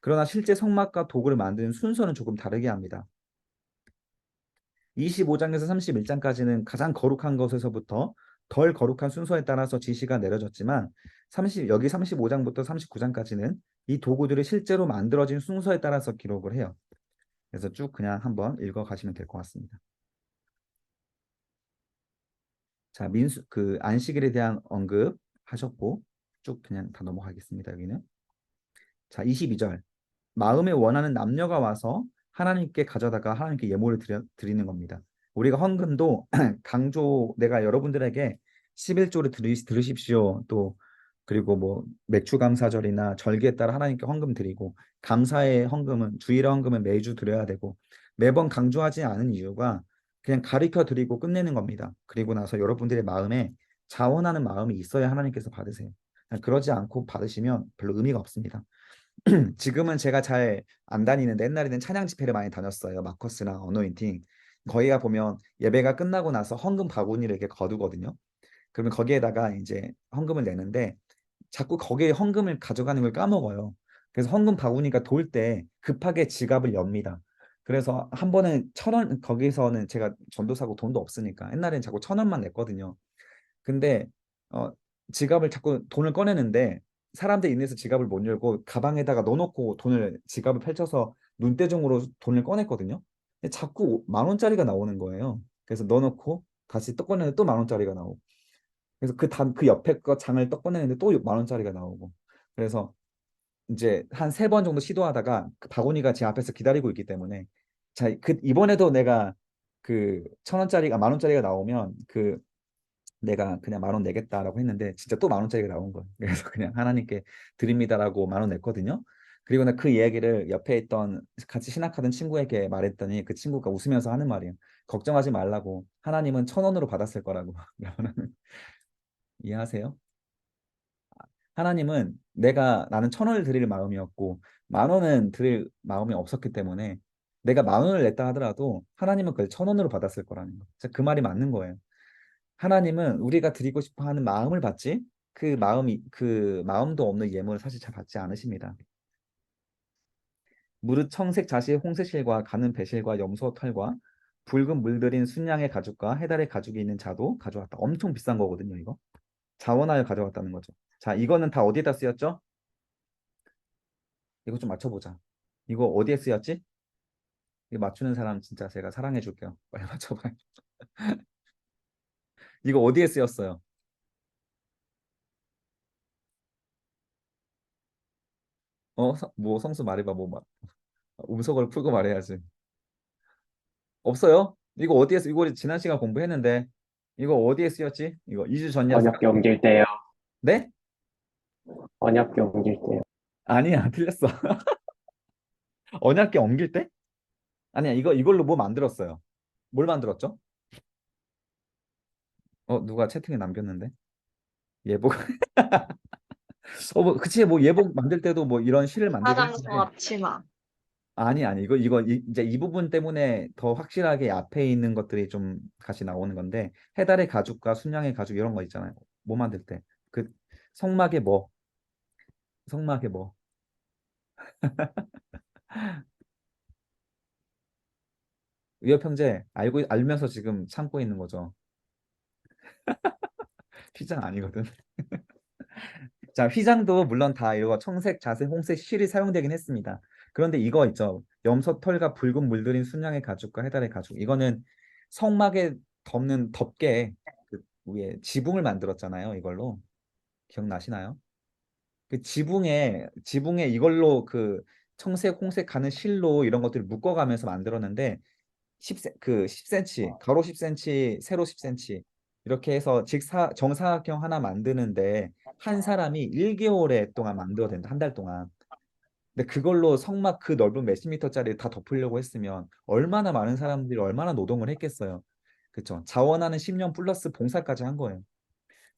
그러나 실제 성막과 도구를 만드는 순서는 조금 다르게 합니다. 25장에서 31장까지는 가장 거룩한 것에서부터 덜 거룩한 순서에 따라서 지시가 내려졌지만 여기 35장부터 39장까지는 이 도구들이 실제로 만들어진 순서에 따라서 기록을 해요. 그래서 쭉 그냥 한번 읽어 가시면 될 것 같습니다. 자, 안식일에 대한 언급 하셨고 쭉 그냥 다 넘어가겠습니다. 여기는. 자, 22절. 마음에 원하는 남녀가 와서 하나님께 가져다가 하나님께 예물을 드리는 겁니다. 우리가 헌금도 내가 여러분들에게 11조를 들으십시오. 또 그리고 뭐 맥주 감사절이나 절기에 따라 하나님께 헌금 드리고 감사의 헌금은 주일의 헌금은 매주 드려야 되고 매번 강조하지 않은 이유가 그냥 가르쳐 드리고 끝내는 겁니다. 그리고 나서 여러분들의 마음에 자원하는 마음이 있어야 하나님께서 받으세요. 그러지 않고 받으시면 별로 의미가 없습니다. 지금은 제가 잘 안 다니는데 옛날에는 찬양 집회를 많이 다녔어요. 마커스랑 어노인팅. 거기가 보면 예배가 끝나고 나서 헌금 바구니를 이렇게 거두거든요. 그러면 거기에다가 이제 헌금을 내는데 자꾸 거기에 헌금을 가져가는 걸 까먹어요. 그래서 헌금 바구니가 돌 때 급하게 지갑을 엽니다. 그래서 한 번은 1,000원, 거기서는 제가 전도사고 돈도 없으니까 옛날엔 자꾸 1,000원만 냈거든요. 근데 어, 지갑을 자꾸 돈을 꺼내는데 사람들 인해서 지갑을 못 열고 가방에다가 넣어놓고 지갑을 펼쳐서 눈대중으로 돈을 꺼냈거든요. 근데 자꾸 10,000원짜리가 나오는 거예요. 그래서 넣어놓고 다시 또 꺼내는데 또 10,000원짜리가 나오고. 그래서 그 옆에 거 장을 또 꺼내는데 또 10,000원짜리가 나오고. 그래서 이제 한 3번 정도 시도하다가 그 바구니가 제 앞에서 기다리고 있기 때문에 이번에도 내가 그 1,000원짜리가 10,000원짜리가 나오면 내가 그냥 10,000원 내겠다라고 했는데 진짜 또 10,000원짜리가 나온 거예요. 그래서 그냥 하나님께 드립니다라고 10,000원 냈거든요. 그리고 나 그 이야기를 옆에 있던 같이 신학하던 친구에게 말했더니 그 친구가 웃으면서 하는 말이에요. 걱정하지 말라고. 하나님은 1,000원으로 받았을 거라고. 이해하세요? 하나님은 나는 1,000원을 드릴 마음이었고 10,000원은 드릴 마음이 없었기 때문에 내가 10,000원을 냈다 하더라도 하나님은 그걸 1,000원으로 받았을 거라는 거. 그 말이 맞는 거예요. 하나님은 우리가 드리고 싶어 하는 마음을 받지 그 마음도 없는 예물을 사실 잘 받지 않으십니다. 무릇 청색 자시의 홍새실과 가는 배실과 염소 털과 붉은 물들인 순양의 가죽과 해달의 가죽이 있는 자도 가져왔다. 엄청 비싼 거거든요, 이거. 자원하여 가져왔다는 거죠. 자, 이거는 다 어디에다 쓰였죠? 이거 좀 맞춰보자. 이거 어디에 쓰였지? 이거 맞추는 사람 진짜 제가 사랑해 줄게요. 빨리 맞춰봐요. 이거 어디에 쓰였어요? 뭐 성수 말해봐. 음속을 풀고 말해야지. 없어요? 이거 지난 시간 공부했는데 이거 어디에 쓰였지? 이거 2주 전이었어. 번역기 옮길 때요. 네? 번역기 옮길 때요. 아니야, 틀렸어. 언약궤 옮길 때? 아니야, 이걸로 뭐 만들었어요? 뭘 만들었죠? 누가 채팅에 남겼는데? 예복. 그치, 뭐 예복 만들 때도 뭐 이런 실을 만들긴 화장품 했는데. 앞치마. 아니, 이제 이 부분 때문에 더 확실하게 앞에 있는 것들이 좀 같이 나오는 건데, 해달의 가죽과 순양의 가죽 이런 거 있잖아요. 뭐 만들 때. 그, 성막에 뭐, 성막에 뭐. 의협 형제 알면서 지금 참고 있는 거죠. 휘장 아니거든. 자, 휘장도 물론 다 이거 청색, 자색, 홍색 실이 사용되긴 했습니다. 그런데 이거 있죠. 염소 털과 붉은 물들인 순양의 가죽과 해달의 가죽. 이거는 성막에 덮는 덮개 그 위에 지붕을 만들었잖아요. 이걸로. 기억나시나요? 그 지붕에 이걸로 그 청색, 홍색 가는 실로 이런 것들을 묶어가면서 만들었는데 10cm, 가로 10cm, 세로 10cm 이렇게 해서 정사각형 하나 만드는데 한 사람이 1개월에 동안 만들어야 된다. 한 달 동안. 근데 그걸로 성막 그 넓은 몇십 미터짜리 다 덮으려고 했으면 얼마나 많은 사람들이 얼마나 노동을 했겠어요. 그쵸? 자원하는 10년 플러스 봉사까지 한 거예요.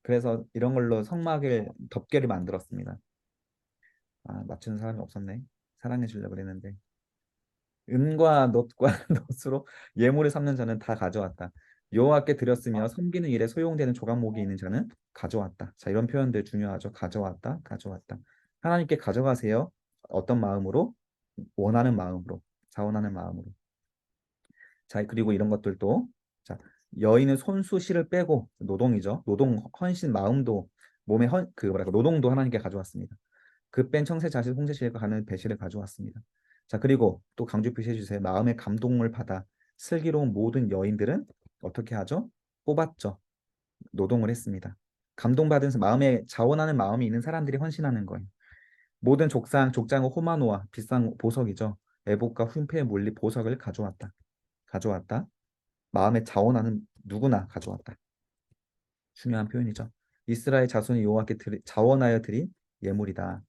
그래서 이런 걸로 성막을 덮개를 만들었습니다. 아, 맞추는 사람이 없었네. 사랑해 주려고 그랬는데 은과 놋과 놋으로 예물을 삼는 자는 다 가져왔다. 여호와께 드렸으며 섬기는 일에 소용되는 조각목이 있는 자는 가져왔다. 자, 이런 표현들 중요하죠. 가져왔다, 가져왔다. 하나님께 가져가세요. 어떤 마음으로? 원하는 마음으로, 자원하는 마음으로. 자, 그리고 이런 것들도 자, 여인은 손수 실을 빼고 노동이죠. 노동 헌신 마음도 몸의 그 뭐랄까 노동도 하나님께 가져왔습니다. 그 뺀 청새 자식 홍채실과 가는 배실을 가져왔습니다. 자, 그리고 또 강조 표시해 주세요. 마음의 감동을 받아 슬기로운 모든 여인들은 어떻게 하죠? 뽑았죠. 노동을 했습니다. 감동받은 마음에 자원하는 마음이 있는 사람들이 헌신하는 거예요. 모든 족장은 호마노아 비싼 보석이죠. 애복과 흉패에 물리 보석을 가져왔다. 가져왔다. 마음에 자원하는 누구나 가져왔다. 중요한 표현이죠. 이스라엘 자손이 여호와께 자원하여 드린 예물이다.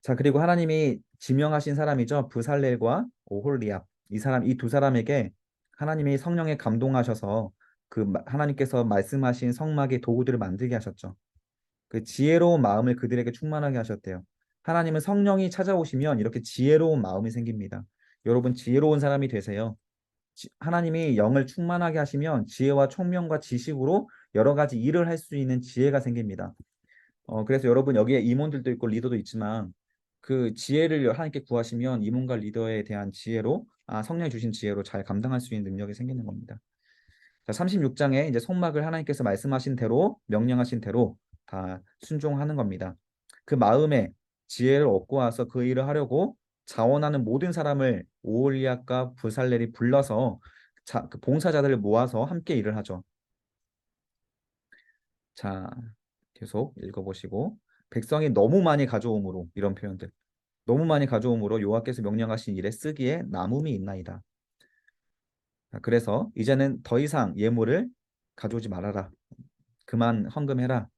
자, 그리고 하나님이 지명하신 사람이죠. 브살렐과 오홀리압. 이 두 사람에게 하나님이 성령에 감동하셔서 하나님께서 말씀하신 성막의 도구들을 만들게 하셨죠. 그 지혜로운 마음을 그들에게 충만하게 하셨대요. 하나님은 성령이 찾아오시면 이렇게 지혜로운 마음이 생깁니다. 여러분 지혜로운 사람이 되세요. 하나님이 영을 충만하게 하시면 지혜와 총명과 지식으로 여러 가지 일을 할 수 있는 지혜가 생깁니다. 그래서 여러분 여기에 임원들도 있고 리더도 있지만 그 지혜를 하나님께 구하시면 임원과 리더에 대한 지혜로 성령이 주신 지혜로 잘 감당할 수 있는 능력이 생기는 겁니다. 자, 36장에 이제 성막을 하나님께서 말씀하신 대로 명령하신 대로 다 순종하는 겁니다. 그 마음에 지혜를 얻고 와서 그 일을 하려고 자원하는 모든 사람을 오홀리압과 브살렐이 불러서 그 봉사자들을 모아서 함께 일을 하죠. 자, 계속 읽어보시고 백성이 너무 많이 가져옴으로 이런 표현들 너무 많이 가져옴으로 여호와께서 명령하신 일에 쓰기에 남음이 있나이다. 자, 그래서 이제는 더 이상 예물을 가져오지 말아라. 그만 헌금해라.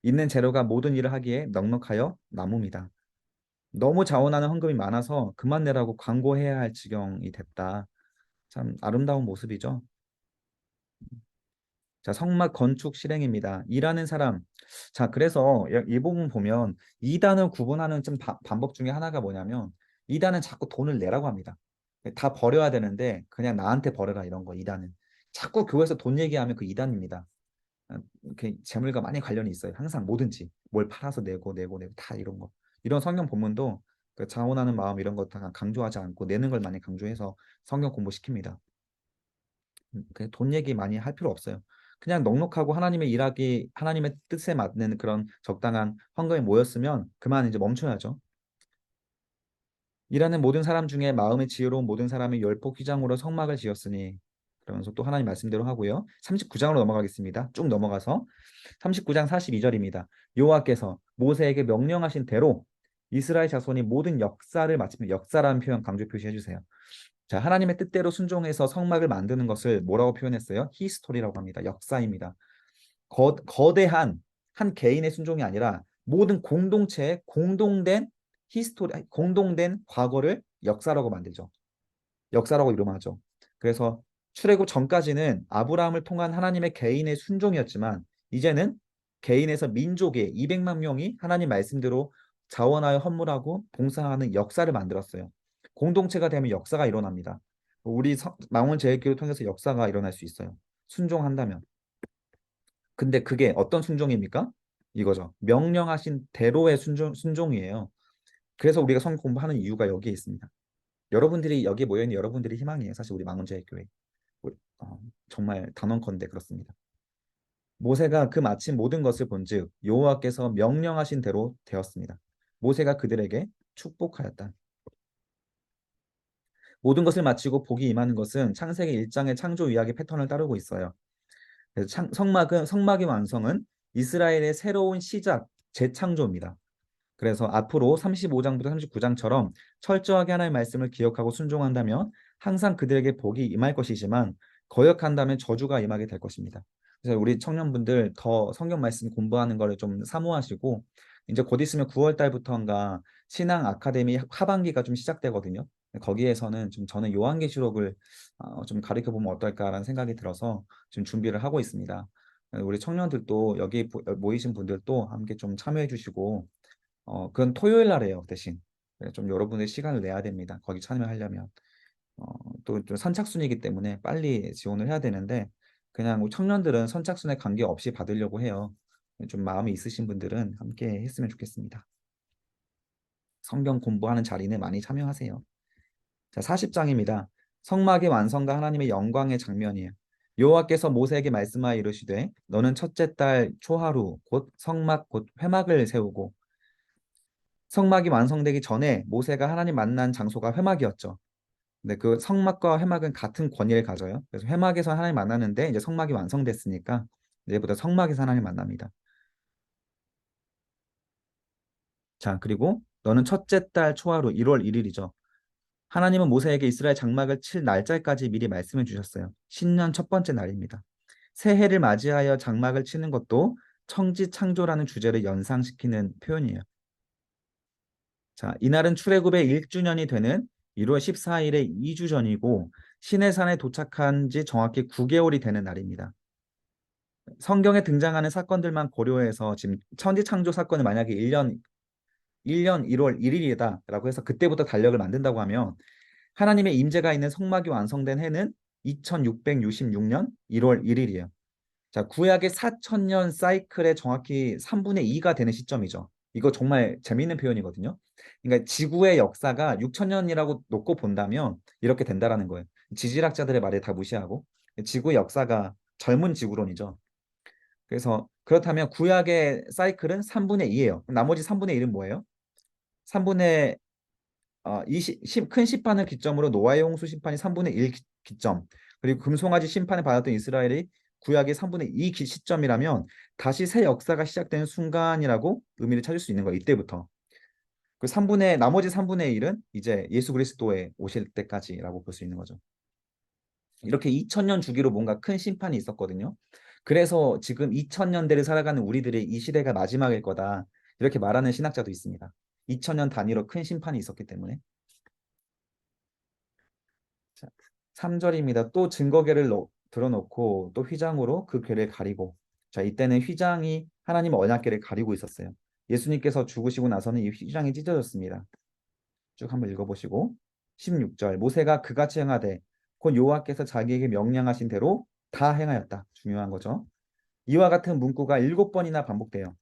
있는 재료가 모든 일을 하기에 넉넉하여 남음이다. 너무 자원하는 헌금이 많아서 그만 내라고 광고해야 할 지경이 됐다. 참 아름다운 모습이죠. 자, 성막 건축 실행입니다. 일하는 사람. 자, 그래서 이 부분 보면 이단을 구분하는 좀 방법 중에 하나가 뭐냐면 이단은 자꾸 돈을 내라고 합니다. 다 버려야 되는데 그냥 나한테 버려라 이런 거 이단은. 자꾸 교회에서 돈 얘기하면 그 이단입니다. 이렇게 재물과 많이 관련이 있어요. 항상 뭐든지 뭘 팔아서 내고 다 이런 거. 이런 성경 본문도 그 자원하는 마음 이런 거 다 강조하지 않고 내는 걸 많이 강조해서 성경 공부시킵니다. 돈 얘기 많이 할 필요 없어요. 그냥 넉넉하고 하나님의 뜻에 맞는 그런 적당한 헌금이 모였으면 그만 이제 멈춰야죠. 일하는 모든 사람 중에 마음의 지혜로운 모든 사람이 열폭 휘장으로 성막을 지었으니 그러면서 또 하나님 말씀대로 하고요. 39장으로 넘어가겠습니다. 쭉 넘어가서 39장 42절입니다. 여호와께서 모세에게 명령하신 대로 이스라엘 자손이 모든 역사를 마치면 역사라는 표현 강조 표시해 주세요. 자, 하나님의 뜻대로 순종해서 성막을 만드는 것을 뭐라고 표현했어요? 히스토리라고 합니다. 역사입니다. 거대한 한 개인의 순종이 아니라 모든 공동체의 공동된 과거를 역사라고 만들죠. 역사라고 이름하죠. 그래서 출애굽 전까지는 아브라함을 통한 하나님의 개인의 순종이었지만 이제는 개인에서 민족의 200만 명이 하나님 말씀대로 자원하여 헌물하고 봉사하는 역사를 만들었어요. 공동체가 되면 역사가 일어납니다. 우리 망원 제일교회를 통해서 역사가 일어날 수 있어요. 순종한다면. 근데 그게 어떤 순종입니까? 이거죠. 명령하신 대로의 순종이에요. 그래서 우리가 성경 공부하는 이유가 여기에 있습니다. 여러분들이 여기 모여있는 여러분들이 희망이에요. 사실 우리 망원제일교회. 정말 단언컨대 그렇습니다. 모세가 그 마친 모든 것을 본즉 여호와께서 명령하신 대로 되었습니다. 모세가 그들에게 축복하였다. 모든 것을 마치고 복이 임하는 것은 창세기 1장의 창조 이야기 패턴을 따르고 있어요. 그래서 성막의 완성은 이스라엘의 새로운 시작, 재창조입니다. 그래서 앞으로 35장부터 39장처럼 철저하게 하나님의 말씀을 기억하고 순종한다면 항상 그들에게 복이 임할 것이지만 거역한다면 저주가 임하게 될 것입니다. 그래서 우리 청년분들 더 성경 말씀 공부하는 거를 좀 사모하시고 이제 곧 있으면 9월 달부터인가 신앙 아카데미 하반기가 좀 시작되거든요. 거기에서는 좀 저는 요한계시록을 좀 가르쳐 보면 어떨까라는 생각이 들어서 지금 준비를 하고 있습니다. 우리 청년들도 여기 모이신 분들도 함께 좀 참여해 주시고 그건 토요일 날이에요, 대신. 그래서 좀 여러분의 시간을 내야 됩니다. 거기 참여하려면. 또 좀 선착순이기 때문에 빨리 지원을 해야 되는데 그냥 우리 청년들은 선착순에 관계없이 받으려고 해요. 좀 마음이 있으신 분들은 함께 했으면 좋겠습니다. 성경 공부하는 자리는 많이 참여하세요. 자, 40장입니다. 성막의 완성과 하나님의 영광의 장면이에요. 여호와께서 모세에게 말씀하여 이르시되 너는 첫째 달 초하루 곧 성막 곧 회막을 세우고 성막이 완성되기 전에 모세가 하나님 만난 장소가 회막이었죠. 근데 그 성막과 회막은 같은 권위를 가져요. 그래서 회막에서 하나님 만나는데 이제 성막이 완성됐으니까 이제부터 성막에서 하나님 만납니다. 자, 그리고 너는 첫째 달 초하루 1월 1일이죠. 하나님은 모세에게 이스라엘 장막을 칠 날짜까지 미리 말씀해 주셨어요. 신년 첫 번째 날입니다. 새해를 맞이하여 장막을 치는 것도 청지창조라는 주제를 연상시키는 표현이에요. 자, 이날은 출애굽의 1주년이 되는 1월 14일의 2주 전이고 시내산에 도착한 지 정확히 9개월이 되는 날입니다. 성경에 등장하는 사건들만 고려해서 지금 천지창조 사건이 만약에 1년 1월 1일이다라고 해서 그때부터 달력을 만든다고 하면 하나님의 임재가 있는 성막이 완성된 해는 2666년 1월 1일이에요. 자, 구약의 4천년 사이클의 정확히 3분의 2가 되는 시점이죠. 이거 정말 재미있는 표현이거든요. 그러니까 지구의 역사가 6천년이라고 놓고 본다면 이렇게 된다라는 거예요. 지질학자들의 말을 다 무시하고 지구의 역사가 젊은 지구론이죠. 그래서 그렇다면 구약의 사이클은 3분의 2예요. 나머지 3분의 1은 뭐예요? 3분의 큰 심판을 기점으로 노아의 홍수 심판이 3분의 1 기점, 그리고 금송아지 심판을 받았던 이스라엘이 구약의 3분의 2 시점이라면 다시 새 역사가 시작되는 순간이라고 의미를 찾을 수 있는 거예요. 이때부터. 나머지 3분의 1은 이제 예수 그리스도에 오실 때까지라고 볼 수 있는 거죠. 이렇게 2000년 주기로 뭔가 큰 심판이 있었거든요. 그래서 지금 2000년대를 살아가는 우리들의 이 시대가 마지막일 거다. 이렇게 말하는 신학자도 있습니다. 2000년 단위로 큰 심판이 있었기 때문에. 자, 3절입니다. 또 증거궤를 들어놓고 또 휘장으로 그 궤를 가리고. 자, 이때는 휘장이 하나님 언약궤를 가리고 있었어요. 예수님께서 죽으시고 나서는 이 휘장이 찢어졌습니다. 쭉 한번 읽어보시고 16절 모세가 그같이 행하되 곧 여호와께서 자기에게 명령하신 대로 다 행하였다. 중요한 거죠. 이와 같은 문구가 7번이나 반복돼요.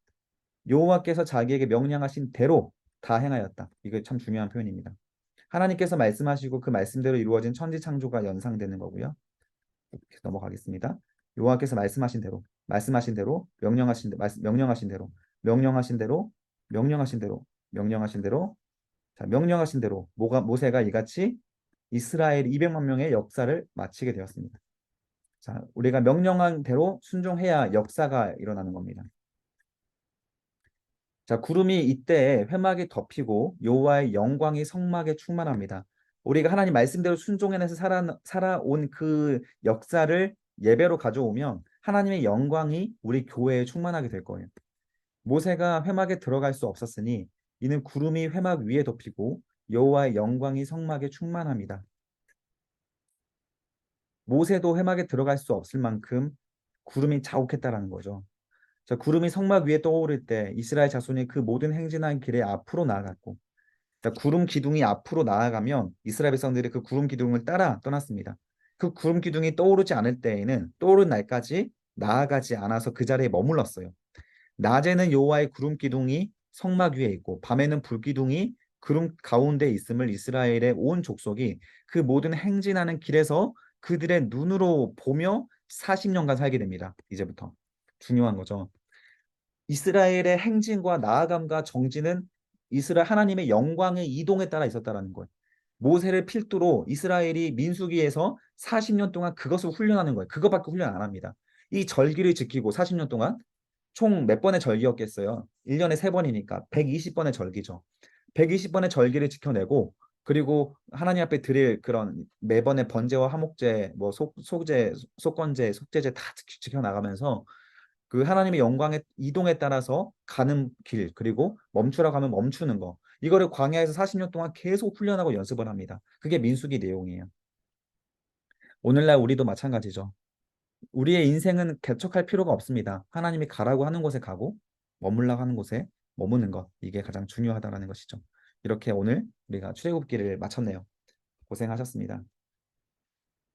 여호와께서 자기에게 명령하신 대로 다 행하였다. 이거 참 중요한 표현입니다. 하나님께서 말씀하시고 그 말씀대로 이루어진 천지창조가 연상되는 거고요. 이렇게 넘어가겠습니다. 여호와께서 말씀하신 대로, 명령하신 대로, 명령하신 대로, 명령하신 대로, 명령하신 대로, 자, 명령하신 대로 모세가 이같이 이스라엘 200만 명의 역사를 마치게 되었습니다. 자, 우리가 명령한 대로 순종해야 역사가 일어나는 겁니다. 자, 구름이 이때 회막이 덮이고 여호와의 영광이 성막에 충만합니다. 우리가 하나님 말씀대로 순종해내서 살아온 그 역사를 예배로 가져오면 하나님의 영광이 우리 교회에 충만하게 될 거예요. 모세가 회막에 들어갈 수 없었으니 이는 구름이 회막 위에 덮이고 여호와의 영광이 성막에 충만합니다. 모세도 회막에 들어갈 수 없을 만큼 구름이 자욱했다라는 거죠. 자, 구름이 성막 위에 떠오를 때 이스라엘 자손이 그 모든 행진한 길에 앞으로 나아갔고, 자, 구름 기둥이 앞으로 나아가면 이스라엘 백성들이 그 구름 기둥을 따라 떠났습니다. 그 구름 기둥이 떠오르지 않을 때에는 떠오른 날까지 나아가지 않아서 그 자리에 머물렀어요. 낮에는 여호와의 구름 기둥이 성막 위에 있고 밤에는 불 기둥이 구름 가운데 있음을 이스라엘의 온 족속이 그 모든 행진하는 길에서 그들의 눈으로 보며 40년간 살게 됩니다. 이제부터 중요한 거죠. 이스라엘의 행진과 나아감과 정진은 이스라엘 하나님의 영광의 이동에 따라 있었다라는 거예요. 모세를 필두로 이스라엘이 민수기에서 40년 동안 그것을 훈련하는 거예요. 그것밖에 훈련 안 합니다. 이 절기를 지키고 40년 동안 총 몇 번의 절기였겠어요? 1년에 3번이니까 120번의 절기죠. 120번의 절기를 지켜내고 그리고 하나님 앞에 드릴 그런 매번의 번제와 화목제, 뭐 속제, 속건제, 속제제 다 지켜나가면서 그 하나님의 영광의 이동에 따라서 가는 길 그리고 멈추라고 하면 멈추는 거 이거를 광야에서 40년 동안 계속 훈련하고 연습을 합니다. 그게 민수기 내용이에요. 오늘날 우리도 마찬가지죠. 우리의 인생은 개척할 필요가 없습니다. 하나님이 가라고 하는 곳에 가고 머물라고 하는 곳에 머무는 것 이게 가장 중요하다라는 것이죠. 이렇게 오늘 우리가 출애굽기를 마쳤네요. 고생하셨습니다.